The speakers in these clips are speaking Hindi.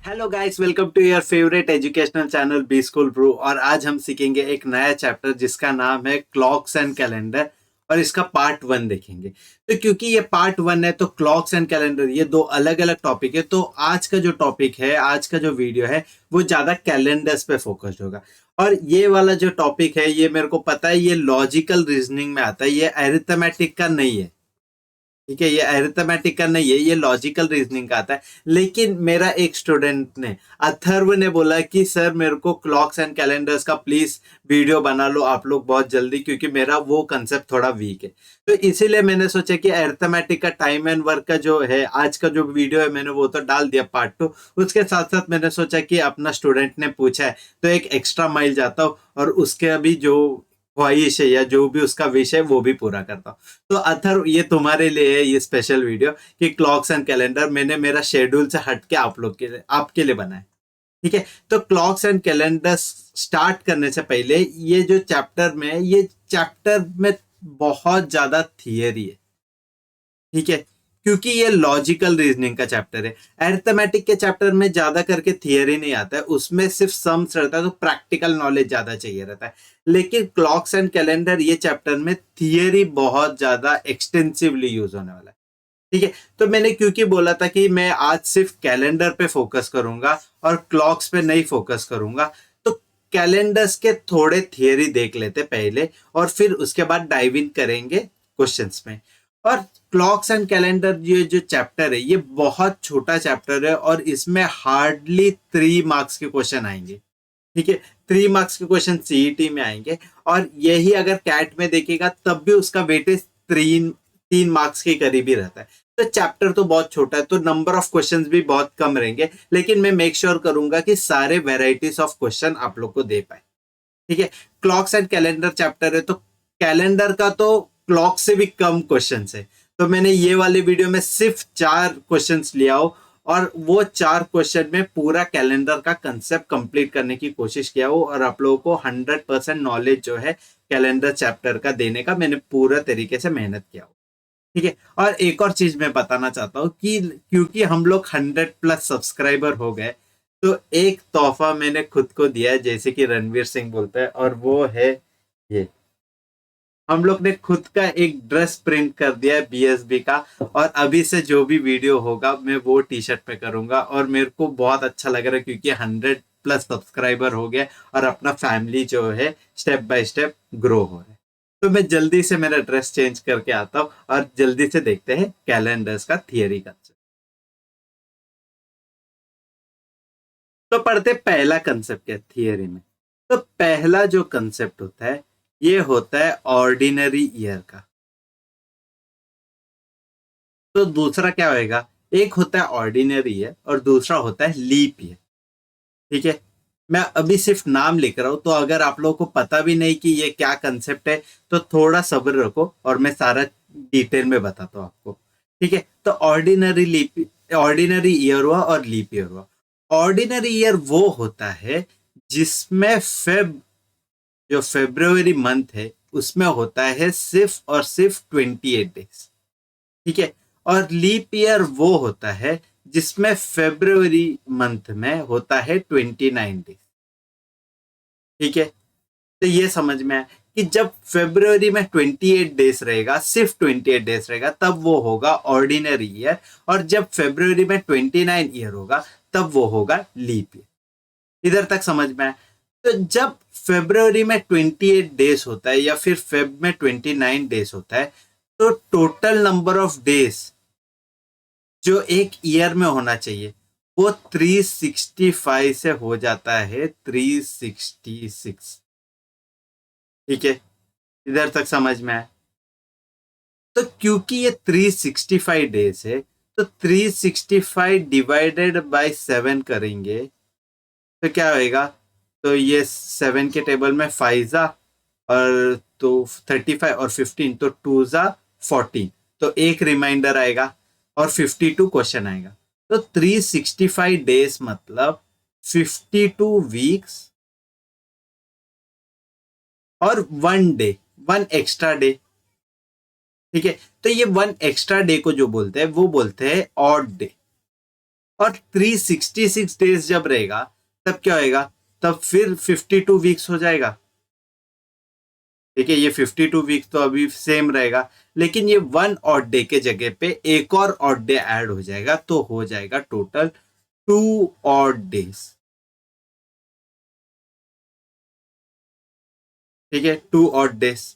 Hello guys, welcome to your favourite educational channel B School Brew. और आज हम सीखेंगे एक नया चैप्टर जिसका नाम है क्लॉक्स एंड कैलेंडर। और इसका पार्ट वन देखेंगे। तो क्योंकि ये पार्ट वन है तो क्लॉक्स एंड कैलेंडर ये दो अलग अलग टॉपिक है। तो आज का जो टॉपिक है, आज का जो वीडियो है, वो ज्यादा कैलेंडर्स पे फोकस्ड होगा। और ये वाला जो टॉपिक है, ये मेरे को पता है, ये लॉजिकल रीजनिंग में आता है, ये अरिथमेटिक का नहीं है। ठीक है, ये अरिथमेटिक का नहीं है, ये लॉजिकल रीजनिंग का आता है। लेकिन मेरा एक स्टूडेंट ने, अथर्व ने बोला कि सर मेरे को क्लॉक्स एंड कैलेंडर्स का प्लीज वीडियो बना लो आप लोग बहुत जल्दी, क्योंकि मेरा वो कंसेप्ट थोड़ा वीक है। तो इसीलिए मैंने सोचा कि अरिथमेटिक का टाइम एंड वर्क का जो है आज का जो वीडियो है, मैंने वो तो डाल दिया पार्ट टू। उसके साथ साथ मैंने सोचा कि अपना स्टूडेंट ने पूछा है तो एक एक्स्ट्रा माइल जाता हूँ और उसके अभी जो ख्वाहिश है या जो भी उसका विश है वो भी पूरा करता हूँ। तो अथर, ये तुम्हारे लिए है ये स्पेशल वीडियो कि क्लॉक्स एंड कैलेंडर मैंने मेरा शेड्यूल से हट के आप लोग के लिए, आपके लिए बनाया। ठीक है, तो क्लॉक्स एंड कैलेंडर स्टार्ट करने से पहले ये जो चैप्टर में, ये चैप्टर में बहुत ज्यादा थियरी है। ठीक है, क्योंकि ये लॉजिकल रीजनिंग का चैप्टर है। अरिथमेटिक के चैप्टर में ज्यादा करके थियरी नहीं आता है, उसमें सिर्फ सम्स रहता है, तो प्रैक्टिकल नॉलेज ज्यादा चाहिए रहता है। लेकिन क्लॉक्स एंड कैलेंडर ये चैप्टर में थियरी बहुत ज्यादा एक्सटेंसिवली यूज होने वाला है। ठीक है, तो मैंने क्योंकि बोला था कि मैं आज सिर्फ कैलेंडर पे फोकस करूंगा और क्लॉक्स पे नहीं फोकस करूंगा। तो कैलेंडर्स के थोड़े थियरी देख लेते पहले, और फिर उसके बाद डाइव इन करेंगे क्वेश्चंस में। और क्लॉक्स एंड कैलेंडर ये जो चैप्टर है, ये बहुत छोटा चैप्टर है और इसमें हार्डली 3 मार्क्स के क्वेश्चन आएंगे। ठीक है, 3 मार्क्स के क्वेश्चन सीईटी में आएंगे। और यही अगर कैट में देखेगा तब भी उसका वेटेज 3 3 मार्क्स के करीब ही रहता है। तो चैप्टर तो बहुत छोटा है, तो नंबर ऑफ क्वेश्चंस भी बहुत कम रहेंगे। लेकिन मैं मेक श्योर करूंगा कि सारे वेराइटीज ऑफ क्वेश्चन आप लोग को दे पाए। ठीक है, क्लॉक्स एंड कैलेंडर चैप्टर है, तो कैलेंडर का तो क्लॉक से भी कम क्वेश्चन है। तो मैंने ये वाले वीडियो में सिर्फ 4 क्वेश्चन लिया हो, और वो 4 क्वेश्चन में पूरा कैलेंडर का कंसेप्ट कंप्लीट करने की कोशिश किया हो, और आप लोगों को 100% नॉलेज जो है कैलेंडर चैप्टर का देने का मैंने पूरा तरीके से मेहनत किया हो। ठीक है, और एक और चीज मैं बताना चाहता हूँ कि क्योंकि हम लोग 100+ सब्सक्राइबर हो गए, तो एक तोहफा मैंने खुद को दिया है, जैसे कि रणवीर सिंह बोलता है, और वो है ये। हम लोग ने खुद का एक ड्रेस प्रिंट कर दिया है बीएसबी का। और अभी से जो भी वीडियो होगा मैं वो टी शर्ट पे करूंगा, और मेरे को बहुत अच्छा लग रहा है क्योंकि 100+ सब्सक्राइबर हो गया और अपना फैमिली जो है स्टेप बाय स्टेप ग्रो हो रहा है। तो मैं जल्दी से मेरा ड्रेस चेंज करके आता हूँ और जल्दी से देखते हैं कैलेंडर्स का थियरी का। तो पढ़ते पहला कंसेप्ट क्या थियरी में। तो पहला जो कंसेप्ट होता है, ये होता है ऑर्डिनरी ईयर का। तो दूसरा क्या होएगा, एक होता है ऑर्डिनरी ईयर और दूसरा होता है लीप ईयर। ठीक है, मैं अभी सिर्फ नाम लिख रहा हूं, तो अगर आप लोगों को पता भी नहीं कि ये क्या कंसेप्ट है तो थोड़ा सब्र रखो और मैं सारा डिटेल में बताता हूँ आपको। ठीक है, तो ऑर्डिनरी ईयर हुआ और लीप ईयर हुआ। ऑर्डिनरी ईयर वो होता है जिसमें जो फेब्रुवरी मंथ है उसमें होता है सिर्फ और सिर्फ 28 डेज। ठीक है, और लीप ईयर वो होता है जिसमें फेब्रुवरी मंथ में होता है 29 डेज। ठीक है, तो ये समझ में आया कि जब फेब्रुवरी में 28 डेज रहेगा, सिर्फ 28 डेज रहेगा, तब वो होगा ऑर्डिनरी ईयर। और जब फेब्रुवरी में 29 ईयर होगा तब वो होगा लीप ईयर। इधर तक समझ में आया। तो जब फेब्रुवरी में 28 डेज होता है या फिर फेब में 29 डेज होता है, तो टोटल नंबर ऑफ डेज जो एक ईयर में होना चाहिए वो 365 से हो जाता है 366। ठीक है, इधर तक समझ में आया। तो क्योंकि ये 365 डेज है, तो 365 डिवाइडेड बाय 7 करेंगे तो क्या होएगा। तो ये 7 के टेबल में 5 और तो 35 और 15, तो 2 14, तो एक रिमाइंडर आएगा और 52 क्वेश्चन आएगा। तो 365 डेज मतलब 52 वीक्स और 1 डे, 1 एक्स्ट्रा डे। ठीक है, तो ये 1 एक्स्ट्रा डे को जो बोलते हैं वो बोलते हैं ऑड डे। और 366 जब रहेगा तब क्या होएगा, तब फिर 52 वीक्स हो जाएगा। ठीक है, ये 52 वीक्स तो अभी सेम रहेगा, लेकिन ये 1 ऑड डे के जगह पे एक और ऑड डे ऐड हो जाएगा, तो हो जाएगा टोटल 2 ऑड डेज। ठीक है, 2 ऑड डेज।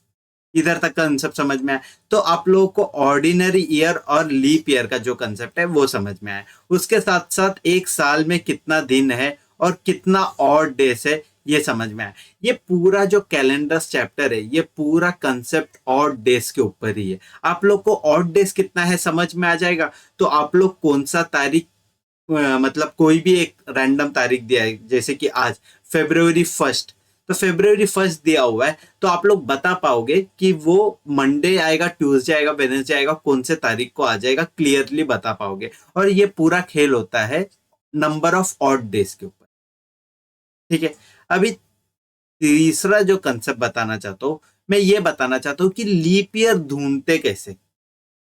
इधर तक कंसेप्ट समझ में आया? तो आप लोगों को ऑर्डिनरी ईयर और लीप ईयर का जो कंसेप्ट है वो समझ में आया। उसके साथ साथ एक साल में कितना दिन है और कितना ऑड डेज है ये समझ में आया। ये पूरा जो कैलेंडर्स चैप्टर है, ये पूरा कंसेप्ट ऑड डेज के ऊपर ही है। आप लोग को ऑड डेज कितना है समझ में आ जाएगा, तो आप लोग कौन सा तारीख, मतलब कोई भी एक रैंडम तारीख दिया है, जैसे कि आज February 1, तो February 1 दिया हुआ है, तो आप लोग बता पाओगे कि वो मंडे आएगा, ट्यूसडे आएगा, वेडनेसडे आएगा, कौन से तारीख को आ जाएगा, क्लियरली बता पाओगे। और ये पूरा खेल होता है नंबर ऑफ ऑड डेज के ऊपर। ठीक है, अभी तीसरा जो कंसेप्ट बताना चाहता हूँ, मैं ये बताना चाहता हूँ कि लीप ईयर ढूंढते कैसे।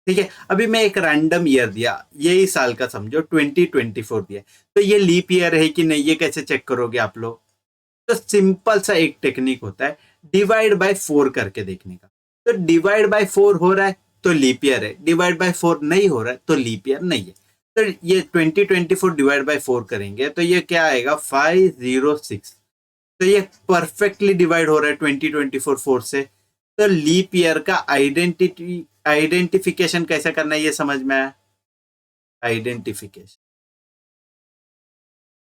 ठीक है, अभी मैं एक रैंडम ईयर दिया, यही साल का समझो 2024 दिया, तो ये लीप ईयर है कि नहीं, ये कैसे चेक करोगे आप लोग? तो सिंपल सा एक टेक्निक होता है, डिवाइड बाय 4 करके देखने का। तो डिवाइड बाय 4 हो रहा है तो लीप ईयर है, डिवाइड बाय 4 नहीं हो रहा है तो लीप ईयर नहीं है। तो ये 2024 डिवाइड बाय 4 करेंगे तो ये क्या आएगा, 506। तो ये परफेक्टली डिवाइड हो रहा है 2024 4 से। तो लीप ईयर का आइडेंटिफिकेशन कैसे करना है ये समझ में आया? आइडेंटिफिकेशन,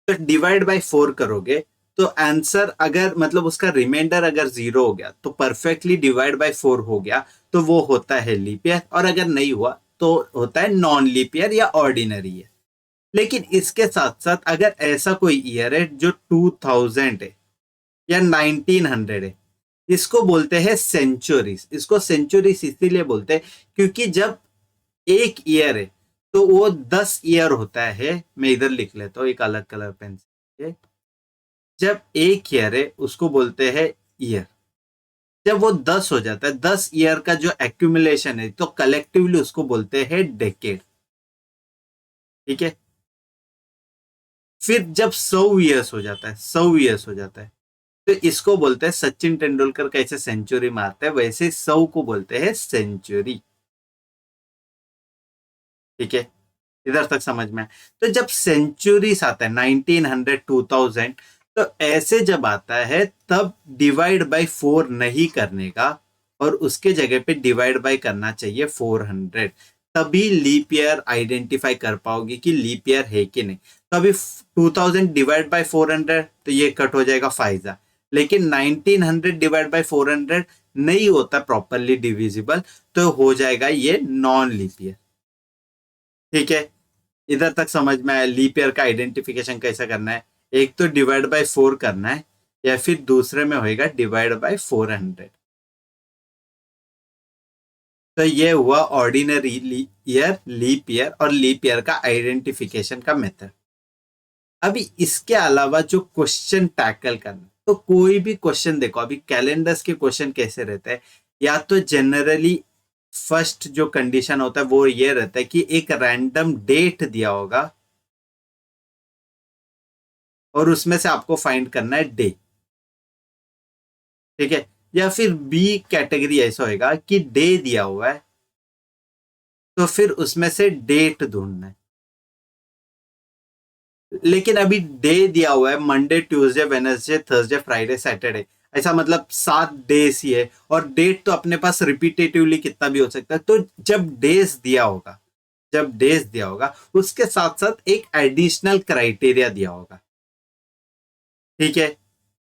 तो डिवाइड बाय 4 करोगे तो आंसर अगर मतलब उसका रिमाइंडर अगर 0 हो गया तो परफेक्टली डिवाइड बाय 4 हो गया, तो वो होता है लीप ईयर। और अगर नहीं हुआ तो होता है नॉन लीप ईयर या ऑर्डिनरी ईयर। लेकिन इसके साथ साथ अगर ऐसा कोई ईयर है जो 2000 है या 1900 है, इसको बोलते हैं सेंचुरीज। इसको सेंचुरीज इसीलिए बोलते हैं क्योंकि जब एक ईयर है तो वो 10 ईयर होता है। मैं इधर लिख लेता हूँ एक अलग कलर पेन से। जब एक ईयर है उसको बोलते हैं ईयर। जब वो 10 हो जाता है, 10 ईयर का जो एक्यूमुलेशन है, तो कलेक्टिवली उसको बोलते हैं डेकेड। ठीक है, फिर जब 100 ईयर्स हो जाता है, 100 ईयर्स हो जाता है, तो इसको बोलते हैं, सचिन तेंदुलकर कैसे सेंचुरी मारते हैं वैसे 100 को बोलते हैं सेंचुरी। ठीक है, इधर तक समझ में आए? तो जब सेंचुरीज आता है 1900 2000, तो ऐसे जब आता है तब डिवाइड बाय 4 नहीं करने का, और उसके जगह पे डिवाइड बाय करना चाहिए 400। तभी लीप ईयर आइडेंटिफाई कर पाओगे कि लीप ईयर है कि नहीं। तो अभी 2000 डिवाइड बाय 400 तो ये कट हो जाएगा फाइजा। लेकिन 1900 डिवाइड बाय 400 नहीं होता प्रॉपरली डिविजिबल, तो हो जाएगा ये नॉन लीप ईयर। ठीक है, इधर तक समझ में आया लीप ईयर का आइडेंटिफिकेशन कैसा करना है? एक तो डिवाइड बाय 4 करना है, या फिर दूसरे में होएगा डिवाइड बाय 400। तो ये हुआ ऑर्डिनरी ईयर, लीप ईयर और लीप ईयर का आइडेंटिफिकेशन का मेथड। अभी इसके अलावा जो क्वेश्चन टैकल करना, तो कोई भी क्वेश्चन देखो, अभी कैलेंडर्स के क्वेश्चन कैसे रहते हैं, या तो जनरली फर्स्ट जो कंडीशन होता है वो ये रहता है कि एक रैंडम डेट दिया होगा और उसमें से आपको फाइंड करना है डे। ठीक है, या फिर बी कैटेगरी ऐसा होएगा कि डे दिया हुआ है तो फिर उसमें से डेट ढूंढना है। लेकिन अभी डे दिया हुआ है Monday Tuesday Wednesday Thursday Friday Saturday, ऐसा मतलब 7 डेज ही है, और डेट तो अपने पास रिपीटेटिवली कितना भी हो सकता है। तो जब डेज दिया होगा, जब डेज दिया होगा उसके साथ साथ एक एडिशनल क्राइटेरिया दिया होगा। ठीक है,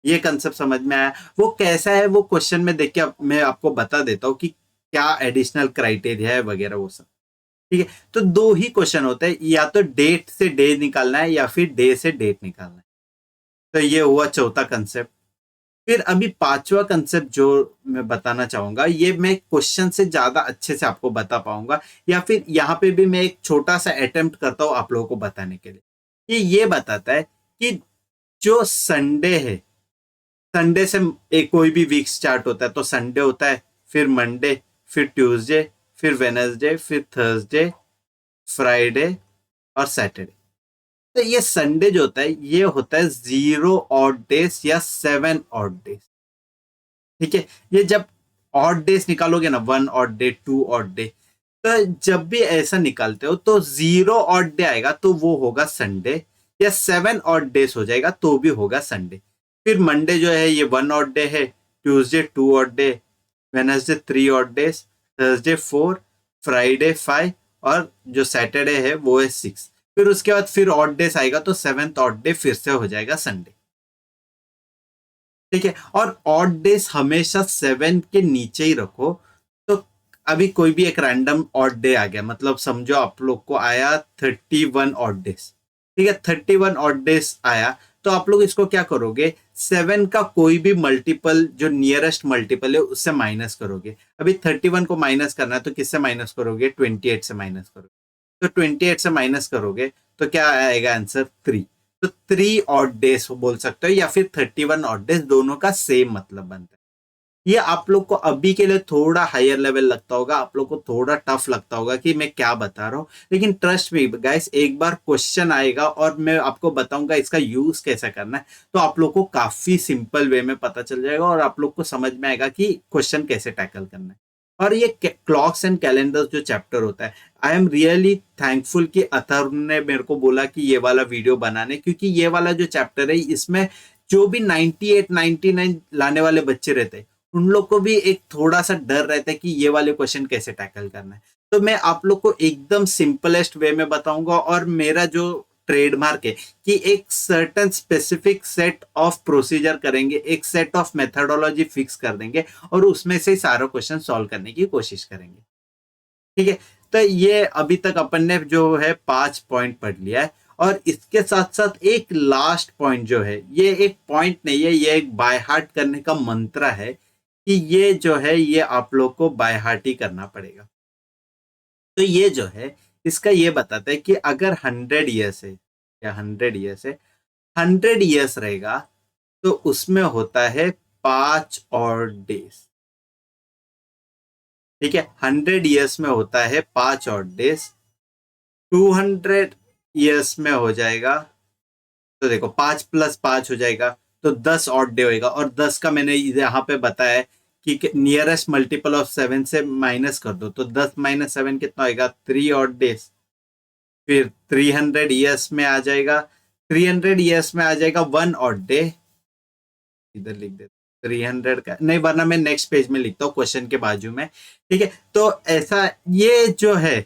ये कंसेप्ट समझ में आया? वो कैसा है वो क्वेश्चन में देख के मैं आपको बता देता हूँ कि क्या एडिशनल क्राइटेरिया है वगैरह वो सब। ठीक है, तो दो ही क्वेश्चन होते हैं, या तो डेट से डे निकालना है या फिर डे से डेट निकालना है। तो ये हुआ चौथा कंसेप्ट। फिर अभी पांचवा कंसेप्ट जो मैं बताना चाहूंगा, ये मैं क्वेश्चन से ज्यादा अच्छे से आपको बता पाऊंगा, या फिर यहाँ पे भी मैं एक छोटा सा अटेम्प्ट करता हूँ आप लोगों को बताने के लिए। ये बताता है कि जो संडे है, संडे से एक कोई भी वीक स्टार्ट होता है, तो संडे होता है, फिर मंडे, फिर ट्यूसडे, फिर वेनसडे, फिर थर्सडे, फ्राइडे और सैटरडे। तो ये संडे जो होता है ये होता है 0 ऑड डेज या 7 ऑड डेज। ठीक है, ये जब ऑड डेज निकालोगे ना, 1 ऑड डे, 2 ऑड डे, तो जब भी ऐसा निकालते हो तो 0 ऑड डे आएगा तो वो होगा संडे, या 7 ऑड डेज हो जाएगा तो भी होगा संडे। फिर मंडे जो है ये 1 ऑड डे है, Tuesday 2 odd day, Wednesday 3 odd days, Thursday 4, Friday 5, और जो सैटरडे है वो है 6। फिर उसके बाद फिर ऑड डेज आएगा तो 7th ऑड डे फिर से हो जाएगा संडे। ठीक है, और ऑड डेज हमेशा 7 के नीचे ही रखो। तो अभी कोई भी एक रैंडम ऑड डे आ गया, मतलब समझो आप लोग को आया 31 ऑड डेज। ठीक है, 31 ऑड डेज आया तो आप लोग इसको क्या करोगे, 7 का कोई भी मल्टीपल जो नियरेस्ट मल्टीपल है उससे माइनस करोगे। अभी 31 को माइनस करना है तो किससे माइनस करोगे, 28 से माइनस करोगे। तो 28 से माइनस करोगे तो क्या आएगा आंसर, 3। तो 3 ऑड डेज बोल सकते हो, या फिर 31 ऑड डेज, दोनों का सेम मतलब बनता है। ये आप लोग को अभी के लिए थोड़ा हायर लेवल लगता होगा, आप लोग को थोड़ा टफ लगता होगा कि मैं क्या बता रहा हूँ, लेकिन ट्रस्ट मी गाइस, एक बार क्वेश्चन आएगा और मैं आपको बताऊंगा इसका यूज कैसे करना है, तो आप लोग को काफी सिंपल वे में पता चल जाएगा और आप लोग को समझ में आएगा कि क्वेश्चन कैसे टैकल करना है। और ये क्लॉक्स एंड कैलेंडर्स जो चैप्टर होता है, आई एम रियली थैंकफुल कि अथर्व ने मेरे को बोला कि ये वाला वीडियो बनाने, क्योंकि ये वाला जो चैप्टर है इसमें जो भी 98 99 लाने वाले बच्चे रहते हैं उन लोग को भी एक थोड़ा सा डर रहता है कि ये वाले क्वेश्चन कैसे टैकल करना है। तो मैं आप लोग को एकदम सिंपलेस्ट वे में बताऊंगा, और मेरा जो ट्रेडमार्क है कि एक certain specific set of procedure करेंगे, एक सेट ऑफ मेथडोलॉजी फिक्स कर देंगे और उसमें से सारा क्वेश्चन सॉल्व करने की कोशिश करेंगे। ठीक है, तो ये अभी तक अपन ने जो है 5 पॉइंट पढ़ लिया है, और इसके साथ साथ एक लास्ट पॉइंट जो है, ये एक पॉइंट नहीं है, ये एक बाय हार्ट करने का मंत्र है कि ये जो है ये आप लोग को बाय हार्ट ही करना पड़ेगा। तो ये जो है इसका ये बताता है कि अगर 100 ईयर्स है या 100 ईयर्स है, 100 ईयर्स रहेगा तो उसमें होता है 5 और डेज। ठीक है, 100 ईयर्स में होता है 5 और डेज, 200 ईयर्स में हो जाएगा, तो देखो 5 + 5 हो जाएगा तो 10 ऑड डे होएगा, और 10 का मैंने यहाँ पे बताया कि नियरेस्ट मल्टीपल ऑफ 7 से माइनस कर दो, तो 10 - 7 कितना होएगा, 3 ऑड डेज। फिर 300 ईयर्स में आ जाएगा, 300 ईयर्स में आ जाएगा 1 ऑड डे। इधर लिख दे 300 का नहीं, वरना मैं नेक्स्ट पेज में लिखता हूँ क्वेश्चन के बाजू में। ठीक है, तो ऐसा ये जो है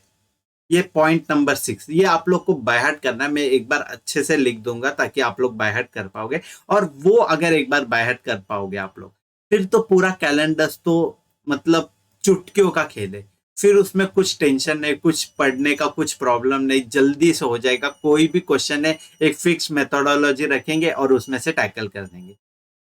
ये पॉइंट नंबर 6, ये आप लोग को बाय हार्ट करना है। मैं एक बार अच्छे से लिख दूंगा ताकि आप लोग बाय हार्ट कर पाओगे, और वो अगर एक बार बाय हार्ट कर पाओगे आप लोग, फिर तो पूरा कैलेंडर तो मतलब चुटकियों का खेल है। फिर उसमें कुछ टेंशन नहीं, कुछ पढ़ने का कुछ प्रॉब्लम नहीं, जल्दी से हो जाएगा। कोई भी क्वेश्चन है एक फिक्स मेथोडोलॉजी रखेंगे और उसमें से टैकल कर देंगे।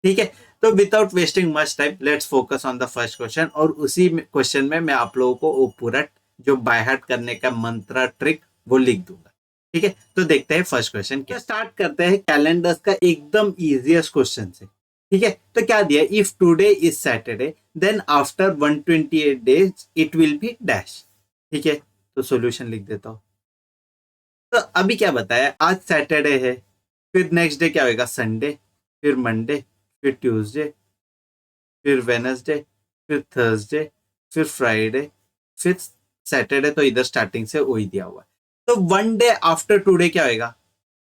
ठीक है, तो without wasting much time let's focus on the first question, और उसी क्वेश्चन में मैं आप लोगों को वो पूरा जो बाय हार्ट करने का मंत्र ट्रिक वो लिख दूंगा। ठीक है, तो देखते हैं फर्स्ट क्वेश्चन क्या। स्टार्ट करते हैं कैलेंडर्स का एकदम इजीएस्ट क्वेश्चन से। ठीक है, तो क्या दिया, if today is Saturday then after 128 days it will be dash. ठीक है, तो सॉल्यूशन लिख देता हूँ। तो अभी क्या बताया, आज सैटरडे है, फिर नेक्स्ट डे क्या होगा, संडे, फिर मंडे, फिर ट्यूसडे, फिर वेनसडे, फिर थर्सडे, फिर फ्राइडे, फिर सैटरडे। तो इधर स्टार्टिंग से वही दिया हुआ है। तो 1 डे आफ्टर टुडे क्या होएगा,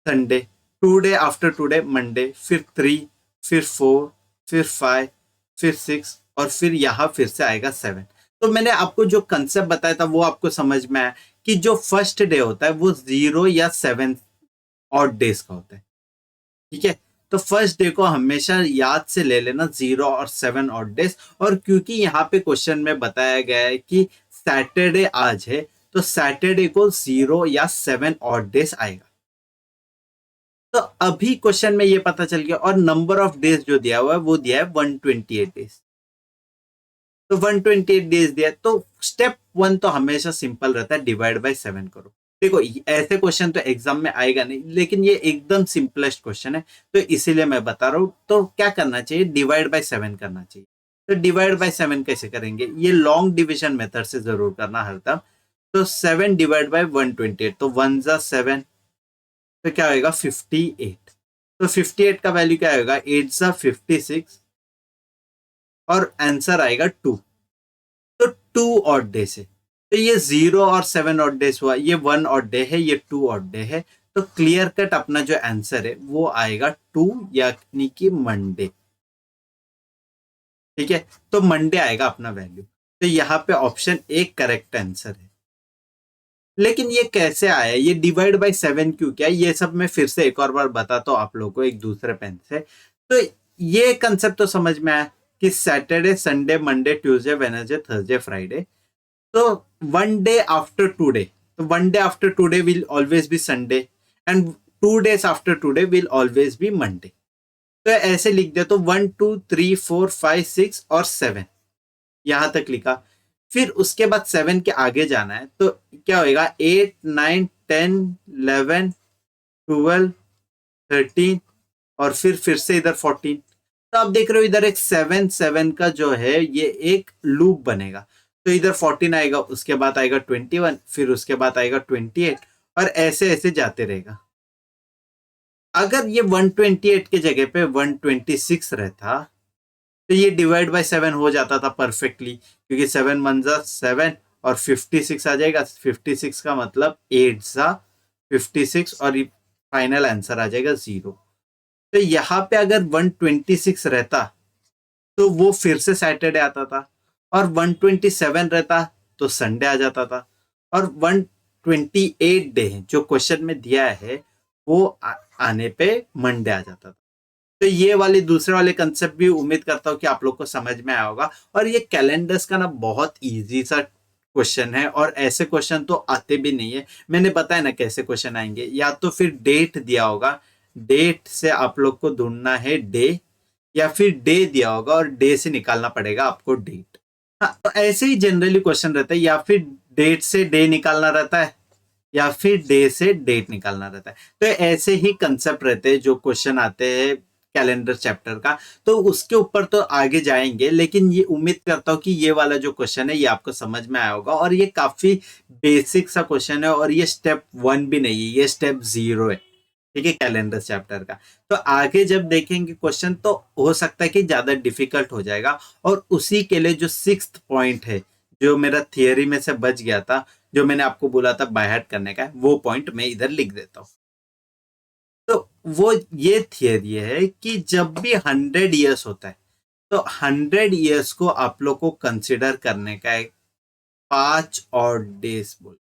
Sunday, 2 day after today Monday, फिर 3, फिर 4, फिर 5, फिर 6, और फिर यहाँ फिर से आएगा 7। तो मैंने आपको जो कंसेप्ट बताया था वो आपको समझ में आया कि जो फर्स्ट डे होता है वो 0 या 7 ऑड डेज का होता है। ठीक है, तो फर्स्ट डे को हमेशा याद से ले लेना, 0 और 7 ऑड डेज। और क्योंकि यहाँ पे क्वेश्चन में बताया गया है कि सैटरडे आज है, तो सैटरडे को 0 या 7 ऑड डेज आएगा। तो अभी क्वेश्चन में ये पता चल गया, और नंबर ऑफ डेज जो दिया हुआ है वो दिया है 128 डेज। तो 128 डेज दिया, तो स्टेप 1 तो हमेशा सिंपल रहता है, डिवाइड बाय 7 करो। देखो ऐसे क्वेश्चन तो एग्जाम में आएगा नहीं, लेकिन ये एकदम सिंपलेस्ट क्वेश्चन है तो इसीलिए मैं बता रहा हूं। तो क्या करना चाहिए, डिवाइड बाय 7 करना चाहिए। तो डिवाइड बाय 7 कैसे करेंगे, ये लॉन्ग डिविजन मेथड से जरूर करना हर तब। तो 7 डिवाइड बाय 128, तो 1 × 7, तो क्या होगा 58। तो 58 का वैल्यू क्या होगा, 8 सा 56 और आंसर आएगा 2। तो 2 ऑड डे से, तो ये 0 और 7 ऑड डेज हुआ, ये 1 ऑड डे है, ये 2 ऑड डे है। तो क्लियर कट अपना जो आंसर है वो आएगा 2, यानी कि मंडे। ठीक है, तो मंडे आएगा अपना वैल्यू। तो यहाँ पे ऑप्शन एक करेक्ट आंसर है। लेकिन ये कैसे आया, ये डिवाइड बाय 7 क्यों किया, ये सब मैं फिर से एक और बार बताता हूँ आप लोगों को एक दूसरे पेन से। तो ये कंसेप्ट तो समझ में आया कि Saturday Sunday Monday Tuesday Wednesday Thursday Friday, तो वन डे आफ्टर टुडे, तो one day after today will always be Sunday and 2 days after today will always be Monday. तो ऐसे लिख दे, तो 1 2 3 4 5 6 और 7 यहां तक लिखा। फिर उसके बाद 7 के आगे जाना है, तो क्या होएगा 8 9 10 11 12 13 और फिर से इधर 14। तो आप देख रहे हो इधर एक 7 7 का जो है ये एक लूप बनेगा। तो इधर 14 आएगा, उसके बाद आएगा 21, फिर उसके बाद आएगा 28 और ऐसे ऐसे जाते रहेगा। अगर ये 128 के जगह पे 126 रहता तो ये डिवाइड बाय 7 हो जाता था परफेक्टली, क्योंकि 7 वन जा 7 और 56 आ जाएगा। 56 का मतलब 8 सा 56 और फाइनल आंसर आ जाएगा 0। तो यहाँ पे अगर 126 रहता तो वो फिर से सैटरडे आता था, और 127 रहता तो संडे आ जाता था, और 128 डे जो क्वेश्चन में दिया है वो आने पे मंडे आ जाता था। तो ये वाले दूसरे वाले कंसेप्ट भी उम्मीद करता हूँ कि आप लोग को समझ में आया होगा। और ये कैलेंडर्स का ना बहुत इजी सा क्वेश्चन है, और ऐसे क्वेश्चन तो आते भी नहीं है। मैंने बताया ना कैसे क्वेश्चन आएंगे, या तो फिर डेट दिया होगा, डेट से आप लोग को ढूंढना है डे, या फिर डे दिया होगा और डे से निकालना पड़ेगा आपको डेट। हाँ, तो ऐसे ही जनरली क्वेश्चन रहता है, या फिर डेट से डे निकालना रहता है, या फिर डे से डेट निकालना रहता है। तो ऐसे ही कंसेप्ट रहते हैं जो क्वेश्चन आते हैं कैलेंडर चैप्टर का। तो उसके ऊपर तो आगे जाएंगे, लेकिन ये उम्मीद करता हूँ कि ये वाला जो क्वेश्चन है ये आपको समझ में आया होगा, और ये काफी बेसिक सा क्वेश्चन है, और ये स्टेप 1 भी नहीं है, ये स्टेप 0 है। ठीक है, कैलेंडर चैप्टर का। तो आगे जब देखेंगे क्वेश्चन तो हो सकता है कि ज्यादा डिफिकल्ट हो जाएगा। और उसी के लिए जो 6th पॉइंट है, जो मेरा थियरी में से बच गया था, जो मैंने आपको बोला था बाय हार्ट करने का, वो पॉइंट मैं इधर लिख देता हूँ। तो वो ये थियरी है कि जब भी 100 years होता है तो 100 years को आप लोग को कंसिडर करने का है 5 odd days बोल।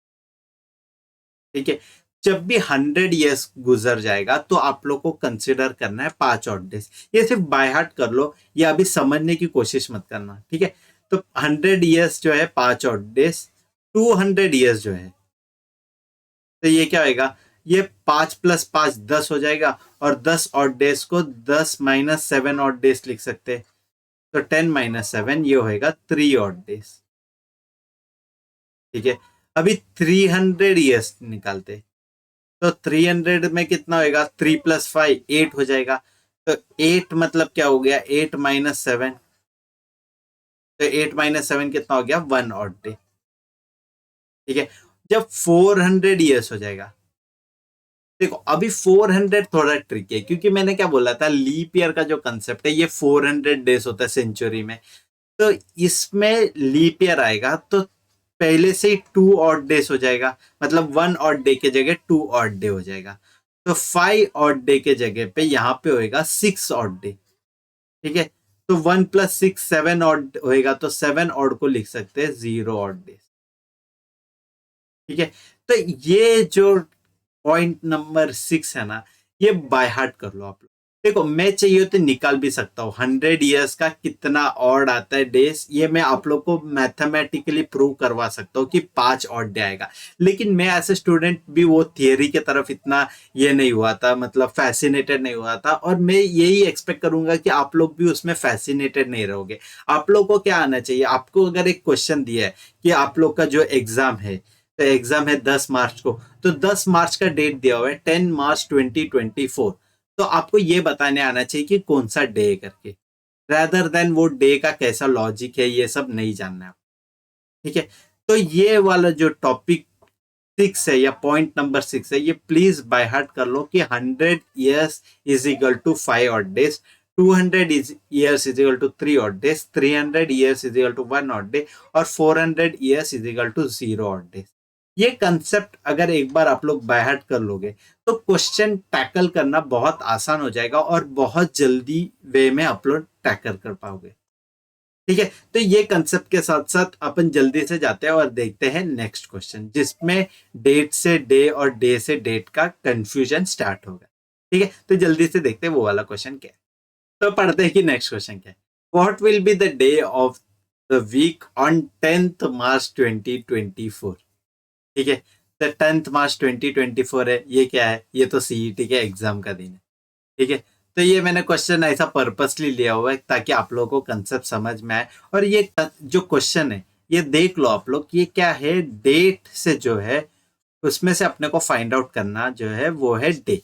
ठीक है, जब भी 100 years गुजर जाएगा तो आप लोग को कंसिडर करना है 5 odd days। ये सिर्फ बाय हार्ट कर लो, ये अभी समझने की कोशिश मत करना। ठीक है, तो 100 years जो है 5 odd days, 200 years जो है, तो ये क्या होगा, ये 5 + 5 10 हो जाएगा, और 10 odd days को 10 - 7 odd days लिख सकते हैं। तो 10 - 7 ये होएगा 3 odd days। ठीक है, अभी 300 years निकालते, तो 300 में कितना होएगा, 3 + 5 8 हो जाएगा। तो 8 मतलब क्या हो गया, 8 - 7, तो 8 - 7 कितना हो गया, 1 odd day। ठीक है, जब 400 years हो जाएगा, देखो अभी 400 थोड़ा ट्रिकी है, क्योंकि मैंने क्या बोला था, लीप ईयर का जो कंसेप्ट है ये 400 days होता है सेंचुरी में। तो इसमें लीप ईयर आएगा तो पहले से ही 2 odd days हो जाएगा, मतलब 1 odd day के जगह 2 odd day हो जाएगा। तो 5 odd day के जगह पे यहाँ पे होएगा 6 odd day। ठीक है, तो 1 + 6 7 odd होएगा, तो 7 odd को लिख सकते हैं 0 odd days। ठीक है, तो ये जो पॉइंट नंबर 6 है ना, ये बाय हार्ट कर लो आप लोग। देखो मैं चाहिए तो निकाल भी सकता हूँ 100 years का कितना ऑड आता है डेज, ये मैं आप लोग को मैथमेटिकली प्रूव करवा सकता हूँ कि 5 odd day आएगा। लेकिन मैं एज ए स्टूडेंट भी वो थियरी के तरफ इतना ये नहीं हुआ था, मतलब फैसिनेटेड नहीं हुआ था, और मैं यही एक्सपेक्ट करूंगा कि आप लोग भी उसमें फैसिनेटेड नहीं रहोगे। आप लोग को क्या आना चाहिए, आपको अगर एक क्वेश्चन दिया है कि आप लोग का जो एग्जाम है, तो एग्जाम है 10 मार्च को, तो 10 मार्च का डेट दिया हुआ है 10 मार्च 2024। तो आपको ये बताने आना चाहिए कि कौन सा डे करके, रेदर देन वो डे का कैसा लॉजिक है, ये सब नहीं जानना है। ठीक है, तो ये वाला जो टॉपिक 6 है या पॉइंट नंबर 6 है, ये प्लीज बाय हार्ट कर लो कि 100 years is equal to 5 odd days, 200 years is equal to 3 odd days, 300 years is equal to 1 odd day और 400 years is equal to 0 odd days. ये कंसेप्ट अगर एक बार आप लोग बाय हार्ट कर लोगे तो क्वेश्चन टैकल करना बहुत आसान हो जाएगा और बहुत जल्दी वे में आप लोग टैकल कर पाओगे। ठीक है, तो ये कंसेप्ट के साथ साथ अपन जल्दी से जाते हैं और देखते हैं नेक्स्ट क्वेश्चन, जिसमें डेट से डे और डे से डेट का कंफ्यूजन स्टार्ट होगा। ठीक है, तो जल्दी से देखते हैं वो वाला क्वेश्चन क्या है। तो पढ़ते हैं कि नेक्स्ट क्वेश्चन क्या है। What will be the day of the week on 10th March 2024। ठीक है, तो 10th मार्च 2024 है, ये क्या है, ये तो सीईटी के एग्जाम का दिन है। ठीक है, तो ये मैंने क्वेश्चन ऐसा पर्पसली लिया हुआ है ताकि आप लोगों को कंसेप्ट समझ में आए। और ये जो क्वेश्चन है ये देख लो आप लोग, ये क्या है, डेट से जो है उसमें से अपने को फाइंड आउट करना जो है वो है डे।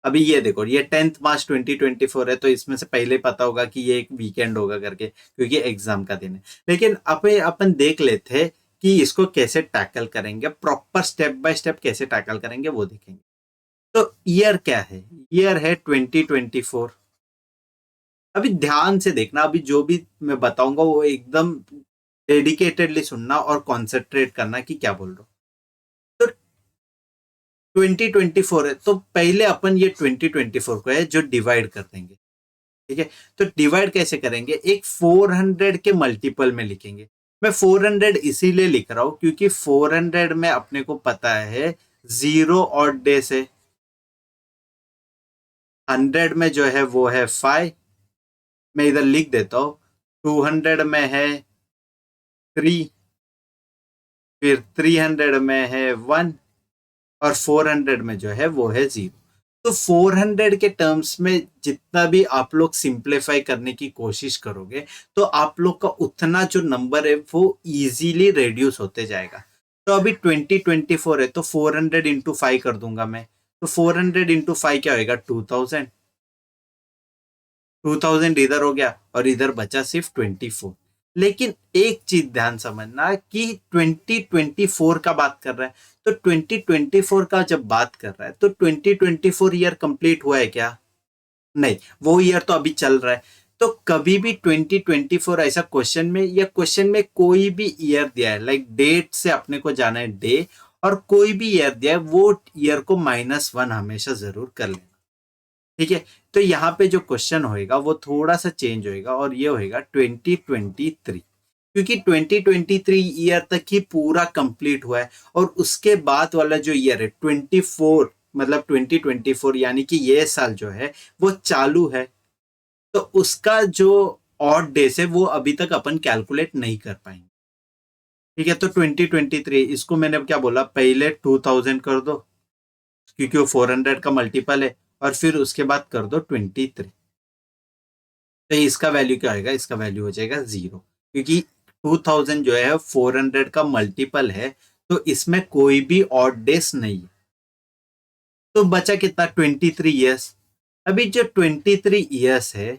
अभी ये देखो, ये 10th मार्च 2024 है, तो इसमें से पहले पता होगा कि ये एक वीकेंड होगा करके, क्योंकि एग्जाम का दिन है। लेकिन अपन देख लेते हैं कि इसको कैसे टैकल करेंगे, प्रॉपर स्टेप बाय स्टेप कैसे टैकल करेंगे वो देखेंगे। तो ईयर क्या है, ईयर है 2024। अभी ध्यान से देखना, अभी जो भी मैं बताऊंगा वो एकदम डेडिकेटेडली सुनना और कॉन्सेंट्रेट करना कि क्या बोल रहा हूँ। तो 2024 है, तो पहले अपन ये 2024 को है जो डिवाइड कर देंगे। ठीक है, तो डिवाइड कैसे करेंगे, एक 400 के मल्टीपल में लिखेंगे। मैं 400 इसीलिए लिख रहा हूं क्योंकि 400 में अपने को पता है 0 ऑड डे से, 100 में जो है वो है 5, मैं इधर लिख देता हूं, 200 में है 3, फिर 300 में है 1 और 400 में जो है वो है 0। तो 400 के टर्म्स में जितना भी आप लोग सिंप्लीफाई करने की कोशिश करोगे तो आप लोग का उतना जो नंबर है वो इजीली रिड्यूस होते जाएगा। तो अभी 2024 है तो 400 इंटू 5 कर दूंगा मैं, तो 400 इंटू 5 क्या होगा, 2000। 2000 इधर हो गया और इधर बचा सिर्फ 24। लेकिन एक चीज ध्यान समझना कि 2024 का बात कर रहा है, तो 2024 का जब बात कर रहा है तो 2024 ईयर कंप्लीट हुआ है क्या, नहीं, वो ईयर तो अभी चल रहा है। तो कभी भी 2024 ऐसा क्वेश्चन में या क्वेश्चन में कोई भी ईयर दिया है, लाइक डेट से अपने को जाना है डे, और कोई भी ईयर दिया है वो ईयर को -1 हमेशा जरूर कर लेना। ठीक है, तो यहाँ पे जो क्वेश्चन होएगा वो थोड़ा सा चेंज होएगा और ये होएगा 2023, क्योंकि 2023 ईयर तक ही पूरा कंप्लीट हुआ है और उसके बाद वाला जो ईयर है 24, मतलब 2024 यानी कि ये साल जो है वो चालू है। तो उसका जो ऑड डेज है वो अभी तक अपन कैलकुलेट नहीं कर पाएंगे। ठीक है, तो 2023 इसको मैंने क्या बोला, पहले 2000 कर दो क्योंकि वो 400 का मल्टीपल है, और फिर उसके बाद कर दो 23। तो इसका वैल्यू क्या होगा, इसका वैल्यू हो जाएगा 0, क्योंकि 2000 जो है 400 का मल्टीपल है, तो इसमें कोई भी ऑड डेज नहीं है। तो बचा कितना, 23 ईयर्स। अभी जो 23 ईयर्स है,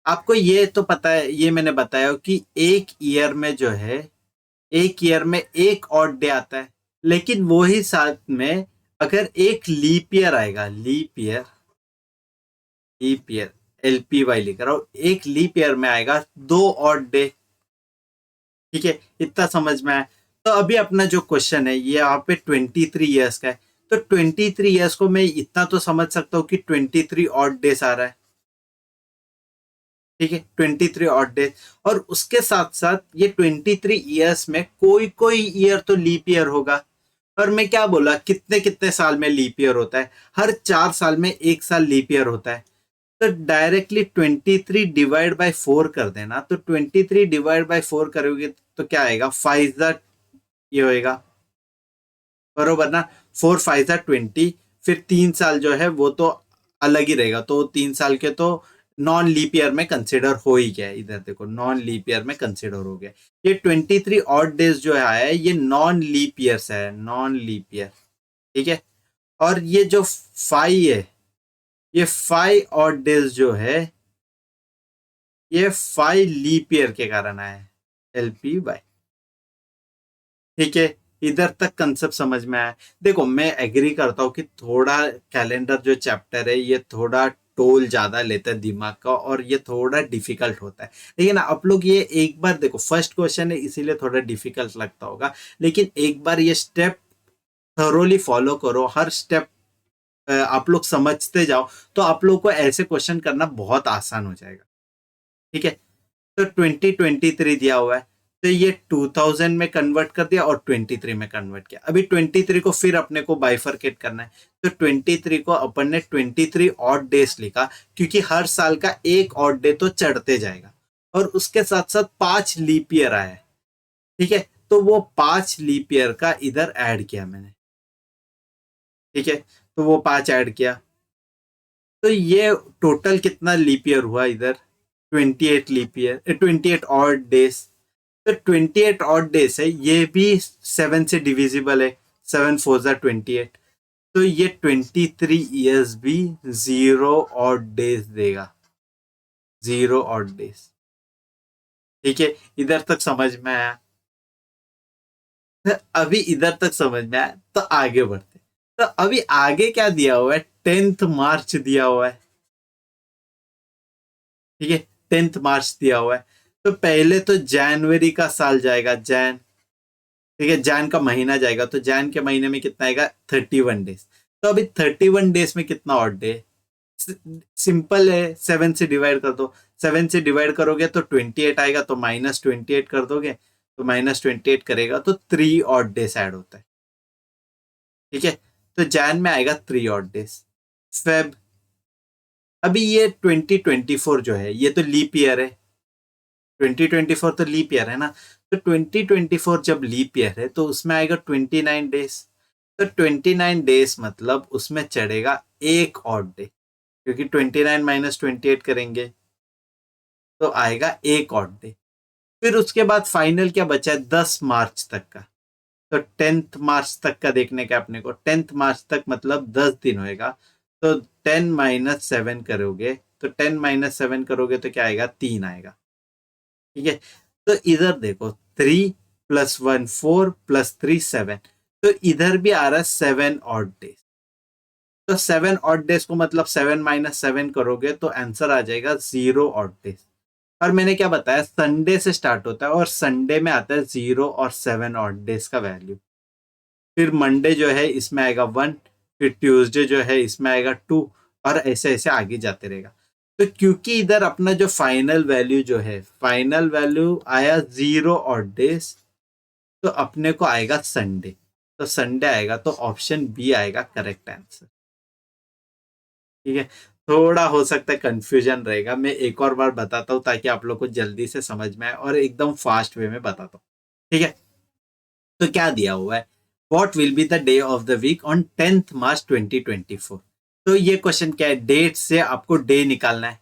आपको ये तो पता है, ये मैंने बताया कि एक ईयर में जो है, एक ईयर में एक ऑड डे आता है। लेकिन वो ही साथ में अगर एक लीप ईयर आएगा, leap year, leap year, LPY लिख रहा हूं, एक लीप ईयर में आएगा 2 ऑड डे। ठीक है, इतना समझ में आया। तो अभी अपना जो क्वेश्चन है ये यहाँ पे 23 ईयर्स का है, तो 23 ईयर्स को मैं इतना तो समझ सकता हूँ कि 23 ऑड डेज आ रहा है। ठीक है, 23 ऑड डेज, और उसके साथ साथ ये 23 ईयर्स में कोई कोई ईयर तो लीप ईयर होगा। और मैं क्या बोला, कितने कितने साल में लीप ईयर होता है, हर 4 साल में एक साल लीप ईयर होता है। तो डायरेक्टली 23 डिवाइड बाय 4 कर देना, तो 23 डिवाइड बाय 4 करोगे तो क्या आएगा, 5 ये होएगा, बरोबर ना। 4 5 20, फिर 3 साल जो है वो तो अलग ही रहेगा, तो 3 साल के तो नॉन लीप ईयर में कंसिडर हो ही गया, इधर देखो नॉन लीप ईयर में कंसिडर हो गया। ये 23 ऑड डेज जो है ये नॉन लीप ईयर से है, नॉन लीप ईयर। ठीक है, और ये जो 5 है, ये 5 ऑड डेज जो है ये 5 लीप ईयर के कारण आया है, LPY। ठीक है, इधर तक कंसेप्ट समझ में आया? देखो मैं एग्री करता हूँ कि थोड़ा कैलेंडर जो चैप्टर है ये थोड़ा टोल ज्यादा लेता है दिमाग का और ये थोड़ा डिफिकल्ट होता है। लेकिन आप लोग ये एक बार देखो, फर्स्ट क्वेश्चन है इसीलिए थोड़ा डिफिकल्ट लगता होगा, लेकिन एक बार ये स्टेप थरोली फॉलो करो, हर स्टेप आप लोग समझते जाओ, तो आप लोग को ऐसे क्वेश्चन करना बहुत आसान हो जाएगा। ठीक है, तो 2023 दिया हुआ है, तो ये 2000 में कन्वर्ट कर दिया और 23 में कन्वर्ट किया। अभी 23 को फिर अपने को बाइफरकेट करना है, तो 23 को अपन ने 23 ऑड डेज लिखा, क्योंकि हर साल का एक ऑड डे तो चढ़ते जाएगा और उसके साथ साथ 5 लीप ईयर आया है। ठीक है, तो वो 5 लीप ईयर का इधर ऐड किया मैंने। ठीक है, तो वो 5 ऐड किया, तो ये टोटल कितना लीप ईयर हुआ इधर? 28 लीप ईयर, 28 ऑड डेज। तो 28 ऑड डेज है, ये भी 7 से डिविजिबल है, 7 4 जा 28, तो ये 23 ईयर्स भी 0 ऑड डेज देगा, 0 ऑड डेज। ठीक है, इधर तक समझ में आया? तो अभी इधर तक समझ में आया, तो आगे बढ़ते। तो अभी आगे क्या दिया हुआ है? 10th मार्च दिया हुआ है। ठीक है, 10th मार्च दिया हुआ है, तो पहले तो जनवरी का साल जाएगा, जैन। ठीक है, जैन का महीना जाएगा, तो जैन के महीने में कितना आएगा? 31 डेज। तो अभी 31 डेज में कितना ऑड डे? सिंपल है, 7 से डिवाइड कर दो। 7 से डिवाइड करोगे तो 28 आएगा, तो -28 कर दोगे, तो -28 करेगा तो 3 ऑड डेज ऐड होता है। ठीक है, तो जैन में आएगा 3 ऑड डेज। फेब, अभी ये 2024 जो है ये तो लीप ईयर है, 2024 तो लीप ईयर है ना, तो 2024 जब लीप ईयर है तो उसमें आएगा 29 डेज। तो 29 डेज मतलब उसमें चढ़ेगा एक ऑड डे, क्योंकि 29 -28 करेंगे तो आएगा एक ऑड डे। फिर उसके बाद फाइनल क्या बचा है? 10 मार्च तक का, तो 10th मार्च तक का देखने का अपने को। 10th मार्च तक मतलब 10 दिन होएगा, तो 10 - 7 करोगे, तो 10 - 7 करोगे तो क्या आएगा? 3 आएगा। ठीक है, तो इधर देखो, 3 + 1 4 + 3 7, तो इधर भी आ रहा है 7 ऑड डेज। तो 7 ऑड डेज को मतलब 7 - 7 करोगे तो आंसर आ जाएगा 0 ऑड डेज। और मैंने क्या बताया? संडे से स्टार्ट होता है और संडे में आता है 0 और 7 ऑड डेज का वैल्यू। फिर मंडे जो है इसमें आएगा 1, फिर ट्यूसडे जो है इसमें आएगा 2, और ऐसे ऐसे आगे जाते रहेगा। तो क्योंकि इधर अपना जो फाइनल वैल्यू जो है, फाइनल वैल्यू आया 0 ऑड डेज, तो अपने को आएगा संडे, तो संडे आएगा, तो ऑप्शन बी आएगा करेक्ट आंसर। ठीक है, थोड़ा हो सकता है कंफ्यूजन रहेगा, मैं एक और बार बताता हूँ ताकि आप लोग को जल्दी से समझ में आए और एकदम फास्ट वे में बताता हूँ। ठीक है, तो क्या दिया हुआ है? What will be the day of the week on 10th March 2024? तो ये क्वेश्चन क्या है? डेट से आपको डे निकालना है।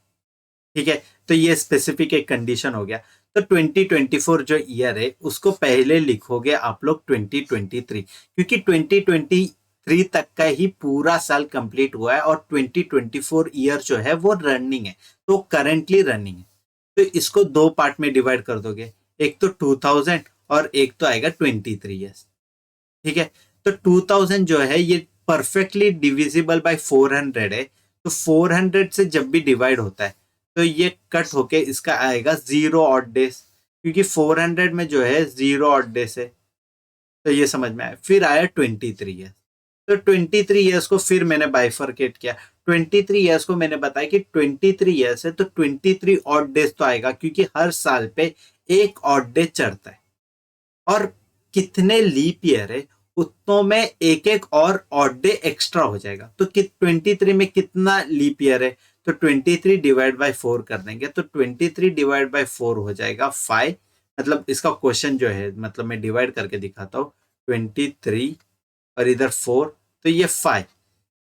ठीक है, तो ये स्पेसिफिक एक कंडीशन हो गया। तो 2024 जो ईयर है उसको पहले लिखोगे आप लोग 2023, क्योंकि 2023 तक का ही पूरा साल कंप्लीट हुआ है और 2024 ईयर जो है वो रनिंग है, तो करेंटली रनिंग है। तो इसको दो पार्ट में डिवाइड कर दोगे, एक तो 2000 और एक तो आएगा 23 ईयर्स। ठीक है, तो 2000 जो है ये परफेक्टली डिविजिबल बाय 400 है, तो 400 से जब भी डिवाइड होता है तो ये कट होके इसका आएगा 0 ऑड डेज, क्योंकि 400 में जो है 0 ऑड डेज है। तो ये समझ में आया। फिर आया 23 ईयर्स, तो 23 ईयर्स को फिर मैंने बाइफरकेट किया। 23 ईयर्स को मैंने बताया कि 23 ईयर्स है तो 23 ऑड डेज तो आएगा, क्योंकि हर साल पे एक ऑड डे चढ़ता है, और कितने लीप ईयर है उतनों में एक एक और ऑड डे एक्स्ट्रा हो जाएगा। तो 23 में कितना लीप ईयर है? तो 23 डिवाइड बाय 4 कर देंगे, तो 23 डिवाइड बाय 4 हो जाएगा 5। मतलब इसका क्वेश्चन जो है, मतलब मैं डिवाइड करके दिखाता हूँ, 23 और इधर 4, तो ये 5।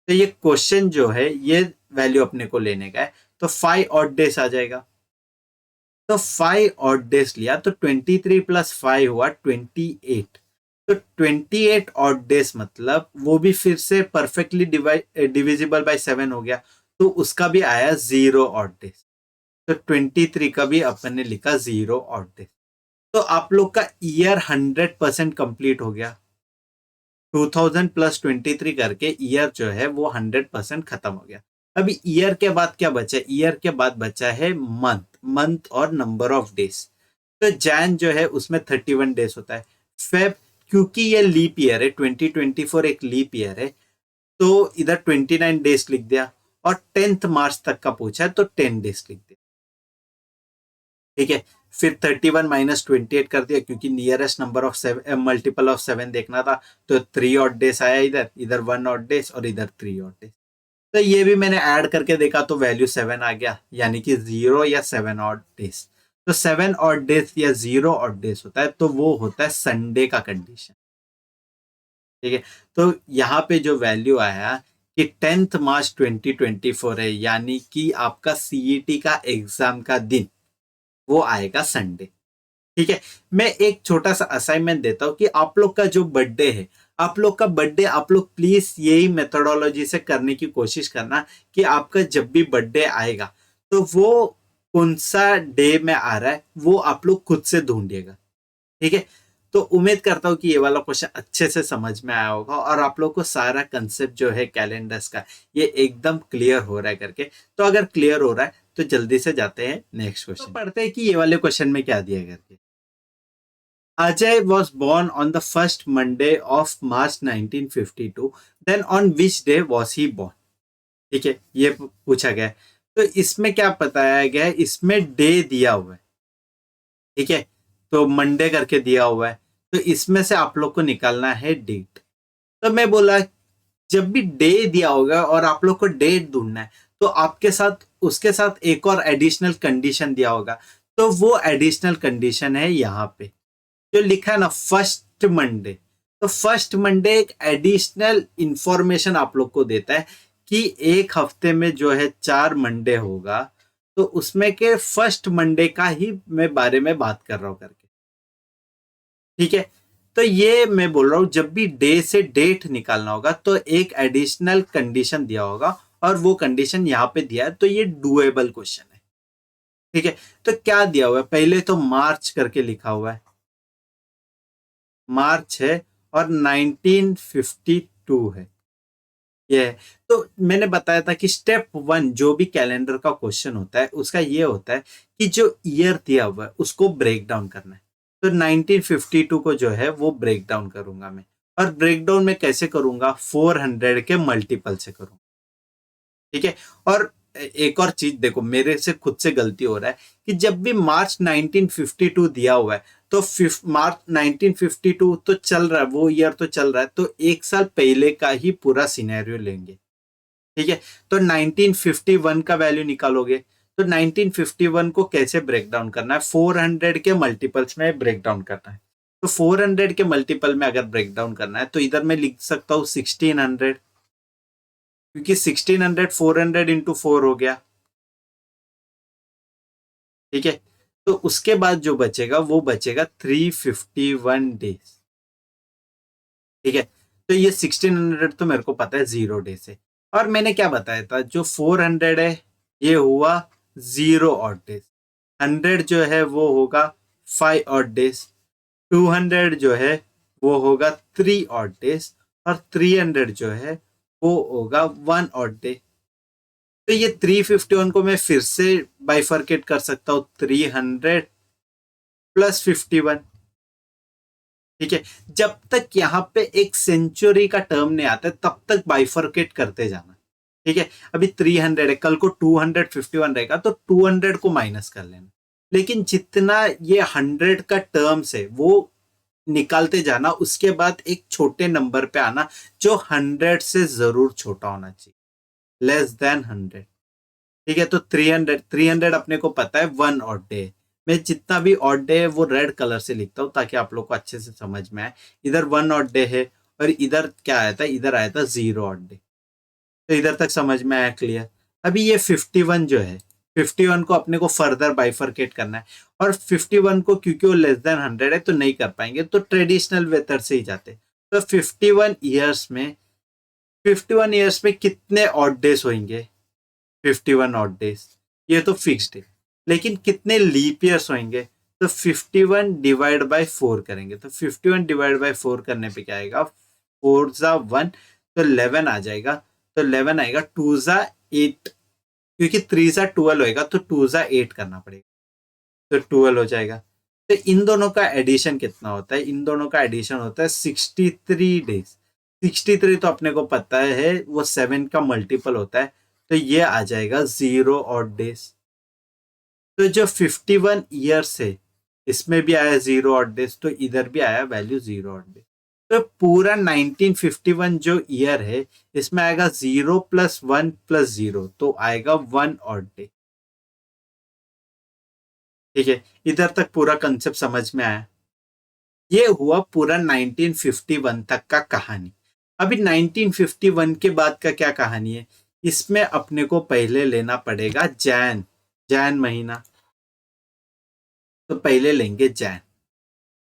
तो ये क्वेश्चन जो है ये वैल्यू अपने को लेने का है, तो 5 ऑड डेज आ जाएगा। तो 5 ऑड डेज लिया, तो 23 + 5 हुआ 28। तो 28 ऑड डेज मतलब वो भी फिर से परफेक्टली डिविजिबल बाय 7 हो गया, तो उसका भी आया 0 ऑड डेज। तो 23 का भी अपन ने लिखा 0 ऑड डेज। तो आप लोग का ईयर 100% कंप्लीट हो गया। 2000 प्लस 23 करके ईयर जो है वो 100% खत्म हो गया। अभी ईयर के बाद क्या बचा? ईयर के बाद बचा है मंथ, मंथ और नंबर ऑफ डेज। तो जैन जो है उसमें 31 डेज होता है। फेब, क्योंकि ये लीप ईयर है, 2024 एक लीप ईयर है, तो इधर 29 डेज लिख दिया। और 10th मार्च तक का पूछा है तो 10 डेज लिख दिया। ठीक है, फिर 31 माइनस 28 कर दिया, क्योंकि nearest number of multiple of 7 देखना था। तो 3 ऑड डेज आया, इधर इधर 1 ऑड डेज और इधर 3 ऑड डेज। तो ये भी मैंने ऐड करके देखा तो वैल्यू 7 आ गया, यानी कि 0 या 7 ऑड डेज। तो 7 ऑड डेज या 0 ऑड डेज होता है तो वो होता है संडे का कंडीशन। ठीक है, तो यहाँ पे जो वैल्यू आया कि 10th मार्च 2024 है, यानी कि आपका सीईटी का एग्जाम का दिन वो आएगा संडे। ठीक है, मैं एक छोटा सा असाइनमेंट देता हूं कि आप लोग का जो बर्थडे है, आप लोग का बर्थडे आप लोग प्लीज यही मेथोडोलॉजी से करने की कोशिश करना कि आपका जब भी बर्थडे आएगा तो वो कौन सा डे में आ रहा है वो आप लोग खुद से ढूंढिएगा। ठीक है, तो उम्मीद करता हूँ कि ये वाला क्वेश्चन अच्छे से समझ में आया होगा और आप लोग को सारा कंसेप्ट जो है कैलेंडर्स का ये एकदम क्लियर हो रहा है करके। तो अगर क्लियर हो रहा है तो जल्दी से जाते हैं नेक्स्ट क्वेश्चन। तो पढ़ते हैं कि ये वाले क्वेश्चन में क्या दिया करके। Ajay was born on the first Monday of March 1952. Then on which day was he born? ठीक है, ये पूछा गया है। तो इसमें क्या बताया गया है? इसमें डे दिया हुआ है। ठीक है, तो मंडे करके दिया हुआ है, तो इसमें से आप लोग को निकालना है डेट। तो मैं बोला जब भी डे दिया होगा और आप लोग को डेट ढूंढना है तो आपके साथ उसके साथ एक और एडिशनल कंडीशन दिया होगा। तो वो एडिशनल कंडीशन है यहाँ पे जो लिखा है ना, फर्स्ट मंडे। तो फर्स्ट मंडे एक एडिशनल इंफॉर्मेशन आप लोग को देता है कि एक हफ्ते में जो है 4 मंडे होगा, तो उसमें के फर्स्ट मंडे का ही मैं बारे में बात कर रहा हूं करके। ठीक है, तो ये मैं बोल रहा हूं जब भी डे से डेट निकालना होगा तो एक एडिशनल कंडीशन दिया होगा और वो कंडीशन यहाँ पे दिया है, तो ये डुएबल क्वेश्चन है। ठीक है, तो क्या दिया हुआ है? पहले तो मार्च करके लिखा हुआ है, मार्च है और 1952 है ये है। तो मैंने बताया था कि स्टेप 1 जो भी कैलेंडर का क्वेश्चन होता है उसका ये होता है कि जो ईयर दिया हुआ है उसको ब्रेक डाउन करना है। तो 1952 को जो है वो ब्रेक डाउन करूंगा मैं, और ब्रेक डाउन में कैसे करूंगा? 400 के मल्टीपल से करूंगा। ठीक है, और एक और चीज देखो, मेरे से खुद से गलती हो रहा है कि जब भी मार्च 1952 दिया हुआ है तो मार्च 1952 तो चल रहा है, वो ईयर तो चल रहा है, तो एक साल पहले का ही पूरा सिनेरियो लेंगे। ठीक है, तो 1951 का वैल्यू निकालोगे तो 1951 को कैसे ब्रेक डाउन करना है? 400 के मल्टीपल्स में ब्रेक डाउन करना है। तो 400 के मल्टीपल में अगर ब्रेक डाउन करना है तो इधर मैं लिख सकता हूँ 1600, क्योंकि 1600 400 इंटू 4 हो गया। ठीक है, तो उसके बाद जो बचेगा वो बचेगा 351 डेज। ठीक है, तो ये 1600 तो मेरे को पता है 0 डेज है। और मैंने क्या बताया था, जो 400 है ये हुआ 0 ऑड डेज, 100 जो है वो होगा 5 ऑड डेज, 200 जो है वो होगा 3 ऑड डेज, और 300 जो है वो होगा 1 ऑड डे। तो ये 351 को मैं फिर से बाइफर्केट कर सकता हूँ, 300 प्लस 51। ठीक है, जब तक यहाँ पे एक सेंचुरी का टर्म नहीं आता तब तक बाइफर्केट करते जाना। ठीक है, अभी 300 है, कल को 251 रहेगा तो 200 को माइनस कर लेना, लेकिन जितना ये 100 का टर्म्स है वो निकालते जाना, उसके बाद एक छोटे नंबर पे आना जो 100 से जरूर छोटा होना चाहिए, लेस देन 100। ठीक है, तो 300 अपने को पता है 1 ऑड डे। मैं जितना भी ऑड डे है वो रेड कलर से लिखता हूँ ताकि आप लोग को अच्छे से समझ में आए। इधर 1 ऑड डे है और इधर क्या आया था? इधर आया था 0 ऑड डे। तो इधर तक समझ में आया? क्लियर। अभी ये 51 जो है, 51 को अपने को फर्दर बाइफर्केट करना है, और 51 को क्योंकि वो लेस देन 100 है तो नहीं कर पाएंगे, तो ट्रेडिशनल मेथड से ही जाते। तो 51 ईयर्स में कितने ऑड डेज होंगे? 51 ऑड डेज, ये तो फिक्स्ड है। लेकिन कितने लीप ईयर्स होंगे? तो 51 डिवाइड बाय 4 करेंगे, तो 51 डिवाइड बाय 4 करने पे क्या आएगा? 4 जा 1 तो 11 आ जाएगा, तो 11 आएगा, 2 जा 8, क्योंकि 3 जा 12 होएगा तो 2 जा 8 करना पड़ेगा, तो 12 हो जाएगा। तो इन दोनों का एडिशन कितना होता है, इन दोनों का एडिशन होता है 63 डेज। 63 तो अपने को पता है वो 7 का मल्टीपल होता है, तो ये आ जाएगा 0 ऑड डेज। तो जो 51 ईयर्स है इसमें भी आया 0 ऑड डेज, तो इधर भी आया वैल्यू 0 ऑड डेज। तो पूरा 1951 जो ईयर है इसमें आएगा 0 प्लस 1 प्लस 0, तो आएगा 1 ऑड डे। ठीक है, इधर तक पूरा कंसेप्ट समझ में आया। ये हुआ पूरा 1951 तक का कहानी। अभी 1951 के बाद का क्या कहानी है, इसमें अपने को पहले लेना पड़ेगा जैन, जैन महीना। तो पहले लेंगे जैन।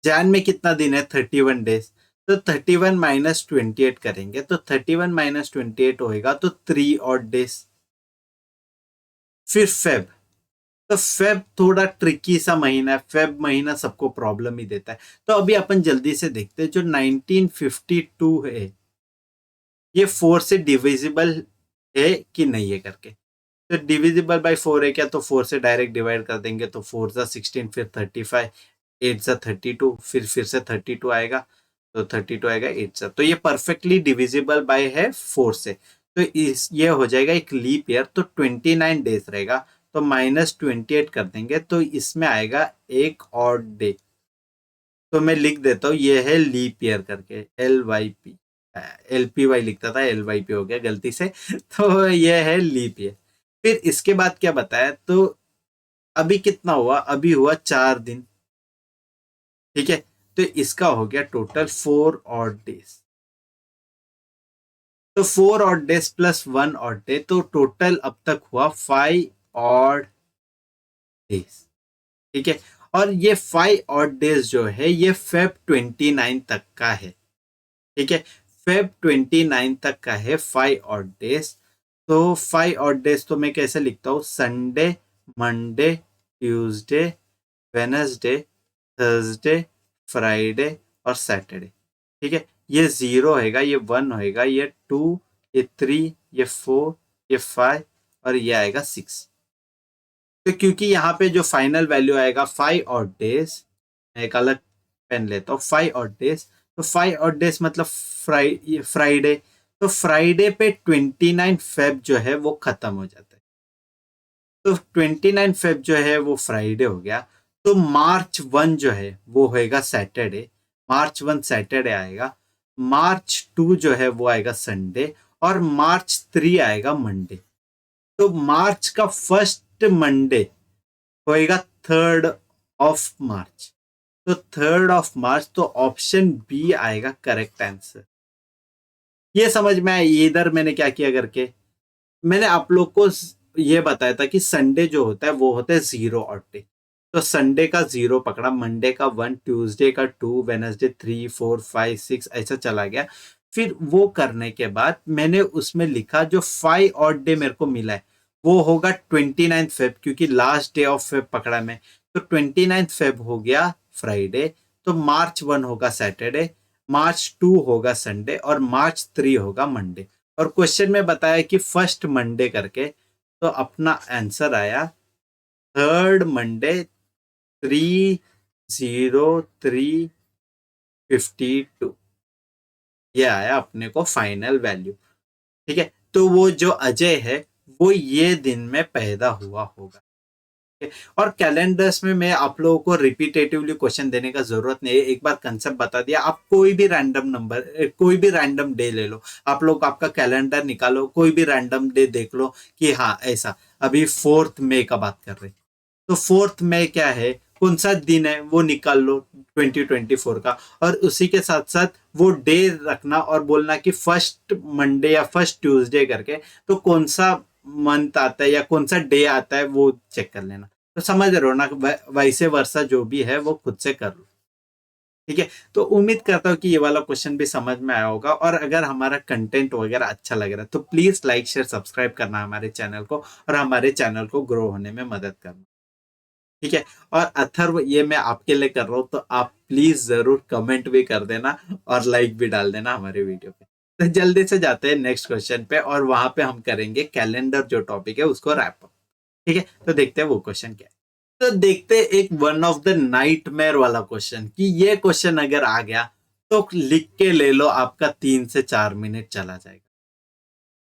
जैन में कितना दिन है, 31 डेज। तो 31 माइनस 28 करेंगे, तो 31 माइनस 28 होएगा तो 3 ऑड डेज। फिर फेब, तो फेब थोड़ा ट्रिकी सा महीना है, फेब महीना सबको प्रॉब्लम ही देता है। तो अभी अपन जल्दी से देखते हैं, जो 1952 है ये 4 से डिविजिबल है कि नहीं है करके। तो डिविजिबल बाय 4 है क्या, तो 4 से डायरेक्ट डिवाइड कर देंगे, तो 4 जा 16, फिर 35, 8 जा 32, फिर से 32 आएगा, तो 32 आएगा 8 जा, तो ये परफेक्टली डिविजिबल बाय है 4 से। तो इस ये हो जाएगा एक लीप ईयर, तो 29 डेज रहेगा, तो माइनस 28 कर देंगे, तो इसमें आएगा एक ऑड डे। तो मैं लिख देता हूँ ये है लीप ईयर करके, LYP, LPY लिखता था, LYP हो गया गलती से। तो ये है लीप ईयर। फिर इसके बाद क्या बताया, तो अभी कितना हुआ, अभी हुआ 4 दिन। ठीक है, तो इसका हो गया टोटल 4 ऑड डेज। तो 4 odd days plus 1 odd day, तो टोटल अब तक हुआ 5 ऑड डेज। ठीक है, और ये 5 ऑड डेज जो है ये फेब 29 तक का है। ठीक है, फेब 29 तक का है 5 ऑड डेज। तो 5 ऑड डेज तो मैं कैसे लिखता हूँ, Sunday, Monday, Tuesday, Wednesday, Thursday, Friday और सैटरडे। ठीक है, ये 0 होएगा, ये 1 होएगा, ये 2, ये 3, ये 4, ये 5 और ये आएगा 6। तो क्योंकि यहाँ पे जो फाइनल वैल्यू आएगा 5 ऑड डेज, मैं एक अलग पेन लेता हूँ, 5 ऑड डेज, तो 5 ऑड डेज मतलब फ्राइडे, तो फ्राइडे पे 29 फेब जो है वो खत्म हो जाता है। तो 29 फेब जो है वो फ्राइडे हो गया, तो मार्च 1 जो है वो होएगा सैटरडे, मार्च 1 सैटरडे आएगा, मार्च 2 जो है वो आएगा संडे, और मार्च 3 आएगा मंडे। तो मार्च का फर्स्ट मंडे होएगा 3rd ऑफ मार्च, तो 3rd ऑफ मार्च, तो ऑप्शन बी आएगा करेक्ट आंसर। ये समझ में आया इधर मैंने क्या किया करके, मैंने आप लोग को ये बताया था कि संडे जो होता है वो होता है 0 और डे। तो संडे का 0 पकड़ा, मंडे का 1, ट्यूसडे का 2, वेनसडे 3, 4, 5, 6 ऐसा चला गया। फिर वो करने के बाद मैंने उसमें लिखा जो 5 ऑड डे मेरे को मिला है वो होगा 29 फेब, क्योंकि लास्ट डे ऑफ फेब पकड़ा मैं, तो 29 फेब हो गया फ्राइडे, तो मार्च 1 होगा सैटरडे, मार्च 2 होगा संडे और मार्च 3 होगा मंडे। और क्वेश्चन में बताया कि फर्स्ट मंडे करके, तो अपना आंसर आया 3rd मंडे, 30352, ये आया अपने को फाइनल वैल्यू। ठीक है, तो वो जो अजय है वो ये दिन में पैदा हुआ होगा। और कैलेंडर्स में मैं आप लोगों को रिपीटेटिवली क्वेश्चन देने का जरूरत नहीं है, एक बार कंसेप्ट बता दिया। आप कोई भी रैंडम नंबर, कोई भी रैंडम डे ले लो, आप लोग आपका कैलेंडर निकालो, कोई भी रैंडम डे देख लो कि हाँ ऐसा, अभी 4th मई का बात कर रहे, तो 4th मई क्या है, कौन सा दिन है वो निकाल लो 2024 का, और उसी के साथ साथ वो डे रखना और बोलना कि फर्स्ट मंडे या फर्स्ट ट्यूसडे करके, तो कौन सा मंथ आता है या कौन सा डे आता है वो चेक कर लेना। तो समझ रहे हो ना, वैसे वर्षा जो भी है वो खुद से कर लो। ठीक है, तो उम्मीद करता हूँ कि ये वाला क्वेश्चन भी समझ में आया होगा, और अगर हमारा कंटेंट वगैरह अच्छा लग रहा है तो प्लीज लाइक शेयर सब्सक्राइब करना हमारे चैनल को, और हमारे चैनल को ग्रो होने में मदद करना। ठीक है, और अथर्व ये मैं आपके लिए कर रहा हूँ, तो आप प्लीज जरूर कमेंट भी कर देना और लाइक भी डाल देना हमारे वीडियो पे। तो जल्दी से जाते हैं नेक्स्ट क्वेश्चन पे, और वहां पे हम करेंगे कैलेंडर जो टॉपिक है उसको रैप अप। ठीक है, तो देखते हैं वो क्वेश्चन क्या है। तो देखते हैं एक वन ऑफ द नाइटमेयर वाला क्वेश्चन, कि ये क्वेश्चन अगर आ गया तो लिख के ले लो, आपका 3 से 4 मिनट चला जाएगा।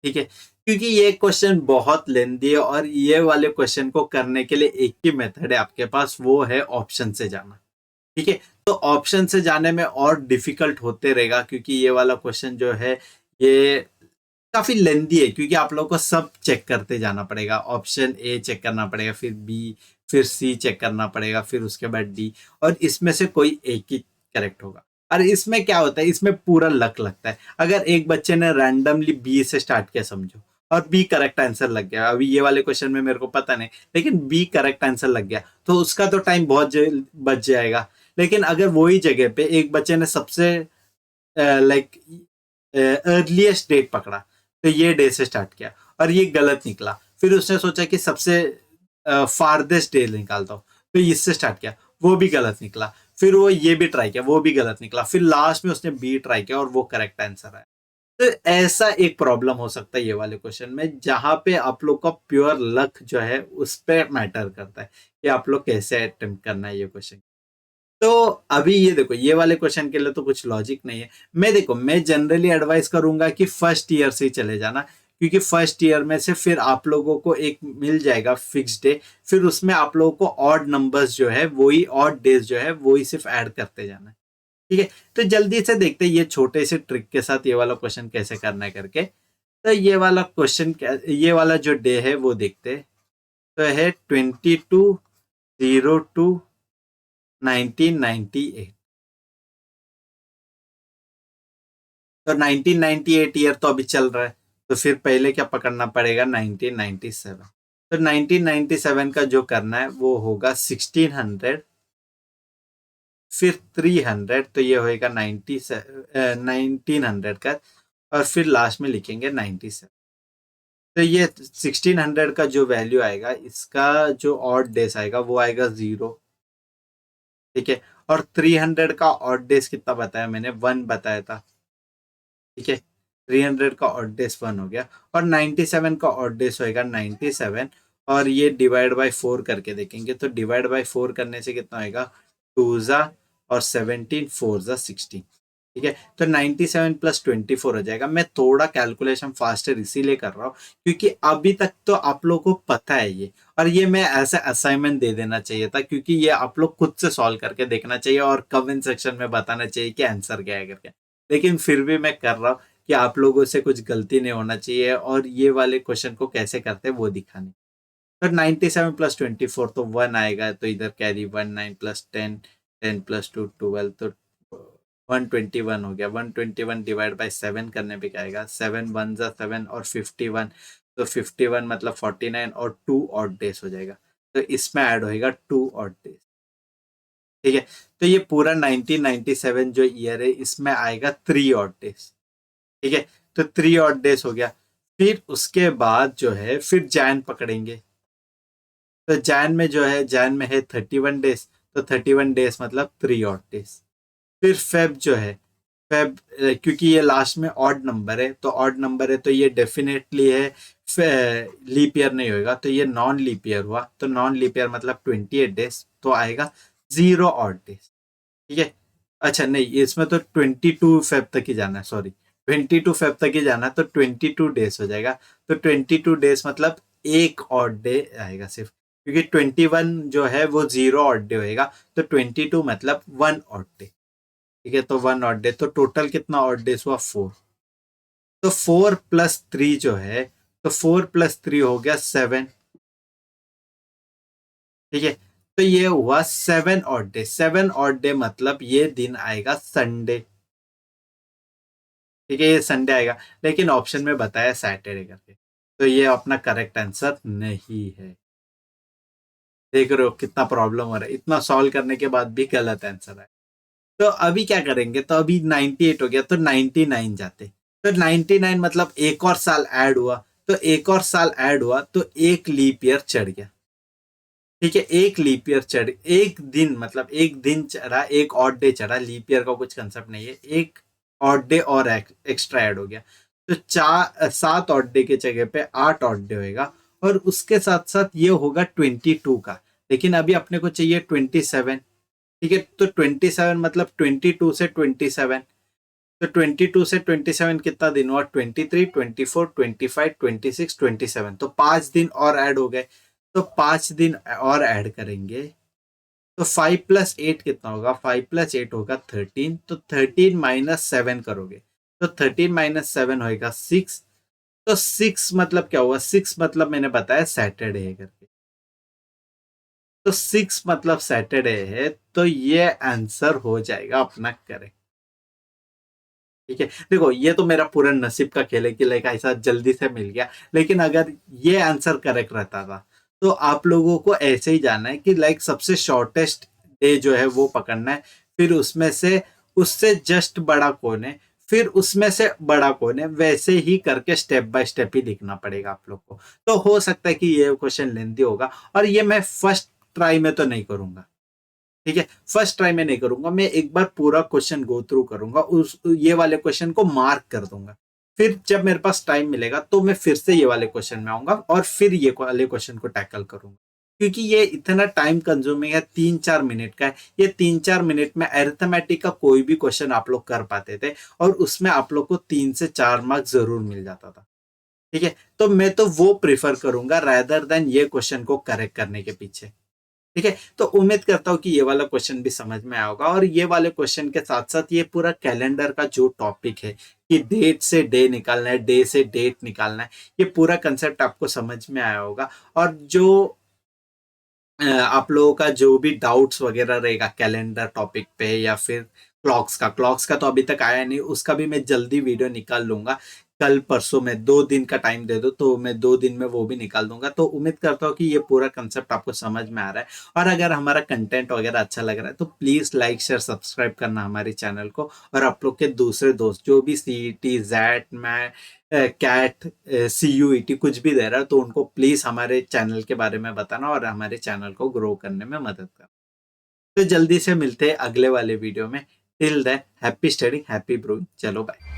ठीक है, क्योंकि ये क्वेश्चन बहुत लेंदी है, और ये वाले क्वेश्चन को करने के लिए एक ही मेथड है आपके पास, वो है ऑप्शन से जाना। ठीक है, तो ऑप्शन से जाने में और डिफिकल्ट होते रहेगा, क्योंकि ये वाला क्वेश्चन जो है ये काफी लेंदी है, क्योंकि आप लोगों को सब चेक करते जाना पड़ेगा। ऑप्शन ए चेक करना पड़ेगा, फिर बी, फिर सी चेक करना पड़ेगा, फिर उसके बाद डी, और इसमें से कोई एक ही करेक्ट होगा। और इसमें क्या होता है, इसमें पूरा लक लगता है। अगर एक बच्चे ने रैंडमली बी से स्टार्ट किया समझो, और बी करेक्ट आंसर लग गया, अभी ये वाले क्वेश्चन में मेरे को पता नहीं, लेकिन बी करेक्ट आंसर लग गया, तो उसका तो टाइम बहुत बच जाएगा। लेकिन अगर वही जगह पे एक बच्चे ने सबसे लाइक अर्लीस्ट डेट पकड़ा, तो ये डे से स्टार्ट किया और ये गलत निकला, फिर उसने सोचा कि सबसे फारदेस्ट डे निकालता हूँ, तो इससे स्टार्ट किया, वो भी गलत निकला, फिर वो ये भी ट्राई किया, वो भी गलत निकला, फिर लास्ट में उसने बी ट्राई किया और वो करेक्ट आंसर आया। तो ऐसा एक प्रॉब्लम हो सकता है ये वाले क्वेश्चन में, जहां पे आप लोग का प्योर लक जो है उस पर मैटर करता है कि आप लोग कैसे अटेम्प्ट करना है ये क्वेश्चन। तो अभी ये देखो, ये वाले क्वेश्चन के लिए तो कुछ लॉजिक नहीं है। मैं जनरली एडवाइस करूंगा कि फर्स्ट ईयर से ही चले जाना, क्योंकि फर्स्ट ईयर में से फिर आप लोगों को एक मिल जाएगा फिक्स डे, फिर उसमें आप लोगों को ऑड नंबर्स जो है वही, ऑड डेज जो है वही सिर्फ ऐड करते जाना है। ठीक है, तो जल्दी से देखते हैं ये छोटे से ट्रिक के साथ ये वाला क्वेश्चन कैसे करना है करके। तो ये वाला क्वेश्चन, ये वाला जो डे है वो देखते हैं। तो है 22/02/1998। तो 1998 ईयर तो अभी चल रहा है, तो फिर पहले क्या पकड़ना पड़ेगा, 1997। तो 1997 का जो करना है वो होगा 1600, फिर 300, तो ये होएगा 1900 का, और फिर लास्ट में लिखेंगे 97। तो ये 1600 का जो वैल्यू आएगा, इसका जो ऑड डेज आएगा वो आएगा 0। ठीक है, और 300 का ऑड डेज कितना बताया मैंने, 1 बताया था। ठीक है, 300 का ऑड डेज 1 हो गया, और 97 का ऑड डेज होएगा 97, और ये डिवाइड बाय 4 करके देखेंगे, तो डिवाइड बाय 4 करने से कितना होएगा, 2 जा और 17, 4 जा 16। ठीक है, तो 97 प्लस 24 हो जाएगा। मैं थोड़ा कैलकुलेशन फास्टर इसीलिए कर रहा हूँ, क्योंकि अभी तक तो आप लोगों को पता है ये, और ये मैं ऐसा असाइनमेंट दे देना चाहिए था, क्योंकि ये आप लोग खुद से सॉल्व करके देखना चाहिए और कमेंट सेक्शन में बताना चाहिए कि आंसर क्या है करके। लेकिन फिर भी मैं कर रहा हूँ कि आप लोगों से कुछ गलती नहीं होना चाहिए, और ये वाले क्वेश्चन को कैसे करते हैं वो दिखाने। तो 97 प्लस 24 तो 1 आएगा, तो इधर कैरी 1, 9 प्लस 10, 10 प्लस 2 12, तो 121 हो गया। 121 डिवाइड बाय 7 करने पे क्या आएगा, 7 1 जा 7 और 51, तो 51 मतलब 49, और 2 ऑड डेज हो जाएगा, तो इसमें ऐड होएगा 2 ऑड डेज। ठीक है, तो ये पूरा 1997 जो ईयर है इसमें आएगा 3 ऑड डेज। ठीक है, तो 3 ऑड डेज हो गया। फिर उसके बाद जो है फिर जैन पकड़ेंगे, तो जैन में जो है, जैन में है 31 डेज, तो 31 डेज मतलब 3 ऑड डेज। फिर फेब जो है, फेब क्योंकि ये लास्ट में ऑड नंबर है, तो ऑड नंबर है तो ये डेफिनेटली है लीप ईयर नहीं होगा, तो ये नॉन लीप ईयर हुआ, तो नॉन लीप ईयर मतलब 28 डेज, तो आएगा 0 ऑड डेज। ठीक है, अच्छा नहीं, इसमें तो 22 फेब तक ही जाना है, सॉरी 22 फेब तक ही जाना है, तो 22 डेज हो जाएगा। तो 22 डेज मतलब एक ऑड डे आएगा सिर्फ, क्योंकि 21 जो है वो 0 ऑड डे होएगा, तो 22 मतलब 1 ऑड डे। ठीक है, तो 1 ऑड डे, तो टोटल कितना ऑड डेज हुआ, 4। तो 4 + 3 जो है, तो 4 + 3 हो गया 7। ठीक है, तो ये हुआ 7 ऑड डे। 7 ऑड डे मतलब ये दिन आएगा संडे। ठीक है, ये संडे आएगा, लेकिन ऑप्शन में बताया सैटरडे करके, तो ये अपना करेक्ट आंसर नहीं है। देख रहे हो कितना प्रॉब्लम हो रहा है, इतना सॉल्व करने के बाद भी गलत आंसर है। तो अभी क्या करेंगे, तो अभी 98 हो गया, तो 99 जाते, तो 99 मतलब एक और साल ऐड हुआ, तो एक और साल ऐड हुआ तो एक लीप ईयर चढ़ गया। ठीक है, एक लीप ईयर चढ़, एक दिन मतलब एक दिन चढ़ा, एक ऑड डे चढ़ा, लीप ईयर का कुछ कंसेप्ट नहीं है, एक ऑड डे और एक्स्ट्रा ऐड हो गया, तो 7 ऑड डे के जगह पे 8 ऑड डे होएगा, और उसके साथ साथ ये होगा 22 का, लेकिन अभी अपने को चाहिए 27। ठीक है, तो 27 मतलब 22 से 27, तो 22 से 27 कितना दिन हुआ, 23, 24, 25, 26, 27, तो 5 दिन और ऐड हो गए, तो 5 दिन और ऐड करेंगे, तो 5 + 8 कितना होगा, 5 + 8 होगा 13, तो 13 - 7 करोगे, तो 13 - 7 होएगा 6, तो 6 मतलब क्या हुआ, 6 मतलब मैंने बताया सैटरडे है करके, तो 6 मतलब सैटरडे है, तो ये आंसर हो जाएगा अपना करेक्ट। ठीक है, देखो ये तो मेरा पूरा नसीब का खेल है कि लाइक ऐसा जल्दी से मिल गया, लेकिन अगर ये आंसर करेक्ट रहता था तो आप लोगों को ऐसे ही जाना है कि लाइक सबसे शॉर्टेस्ट डे जो है वो पकड़ना है, फिर उसमें से उससे जस्ट बड़ा कौन है, फिर उसमें से बड़ा कौन है, वैसे ही करके स्टेप बाय स्टेप ही लिखना पड़ेगा आप लोग को। तो हो सकता है कि ये क्वेश्चन लेंदी होगा, और ये मैं फर्स्ट ट्राई में तो नहीं करूंगा। ठीक है, फर्स्ट ट्राई में नहीं करूंगा, मैं एक बार पूरा क्वेश्चन गो थ्रू करूंगा, उस ये वाले क्वेश्चन को मार्क कर दूंगा, फिर जब मेरे पास टाइम मिलेगा तो मैं फिर से ये वाले क्वेश्चन में आऊंगा और फिर ये वाले क्वेश्चन को टैकल करूंगा, क्योंकि ये इतना टाइम कंज्यूमिंग है, 3-4 मिनट का है, ये 3-4 मिनट में अरिथमेटिक का कोई भी क्वेश्चन आप लोग कर पाते थे, और उसमें आप लोग को 3 से 4 मार्क जरूर मिल जाता था। ठीक है, तो मैं तो वो प्रिफर करूंगा रादर देन ये क्वेश्चन को करेक्ट करने के पीछे। ठीक है, तो उम्मीद करता हूँ कि ये वाला क्वेश्चन भी समझ में आया होगा, और ये वाले क्वेश्चन के साथ साथ ये पूरा कैलेंडर का जो टॉपिक है कि डेट से डे निकालना है, डे से डेट निकालना है, ये पूरा कंसेप्ट आपको समझ में आया होगा। और जो आप लोगों का जो भी डाउट्स वगैरह रहेगा कैलेंडर टॉपिक पे, या फिर क्लॉक्स का तो अभी तक आया नहीं, उसका भी मैं जल्दी वीडियो निकाल लूंगा, कल परसों में 2 दिन का टाइम दे दो तो मैं 2 दिन में वो भी निकाल दूंगा। तो उम्मीद करता हूँ कि ये पूरा कंसेप्ट आपको समझ में आ रहा है, और अगर हमारा कंटेंट वगैरह अच्छा लग रहा है तो प्लीज लाइक शेयर सब्सक्राइब करना हमारे चैनल को, और आप लोग के दूसरे दोस्त जो भी सीईटी जैट मैं कैट CUET कुछ भी दे रहा है तो उनको प्लीज हमारे चैनल के बारे में बताना, और हमारे चैनल को ग्रो करने में मदद करना। तो जल्दी से मिलते हैं अगले वाले वीडियो में, till than happy study happy ब्रोइंग, चलो बाय।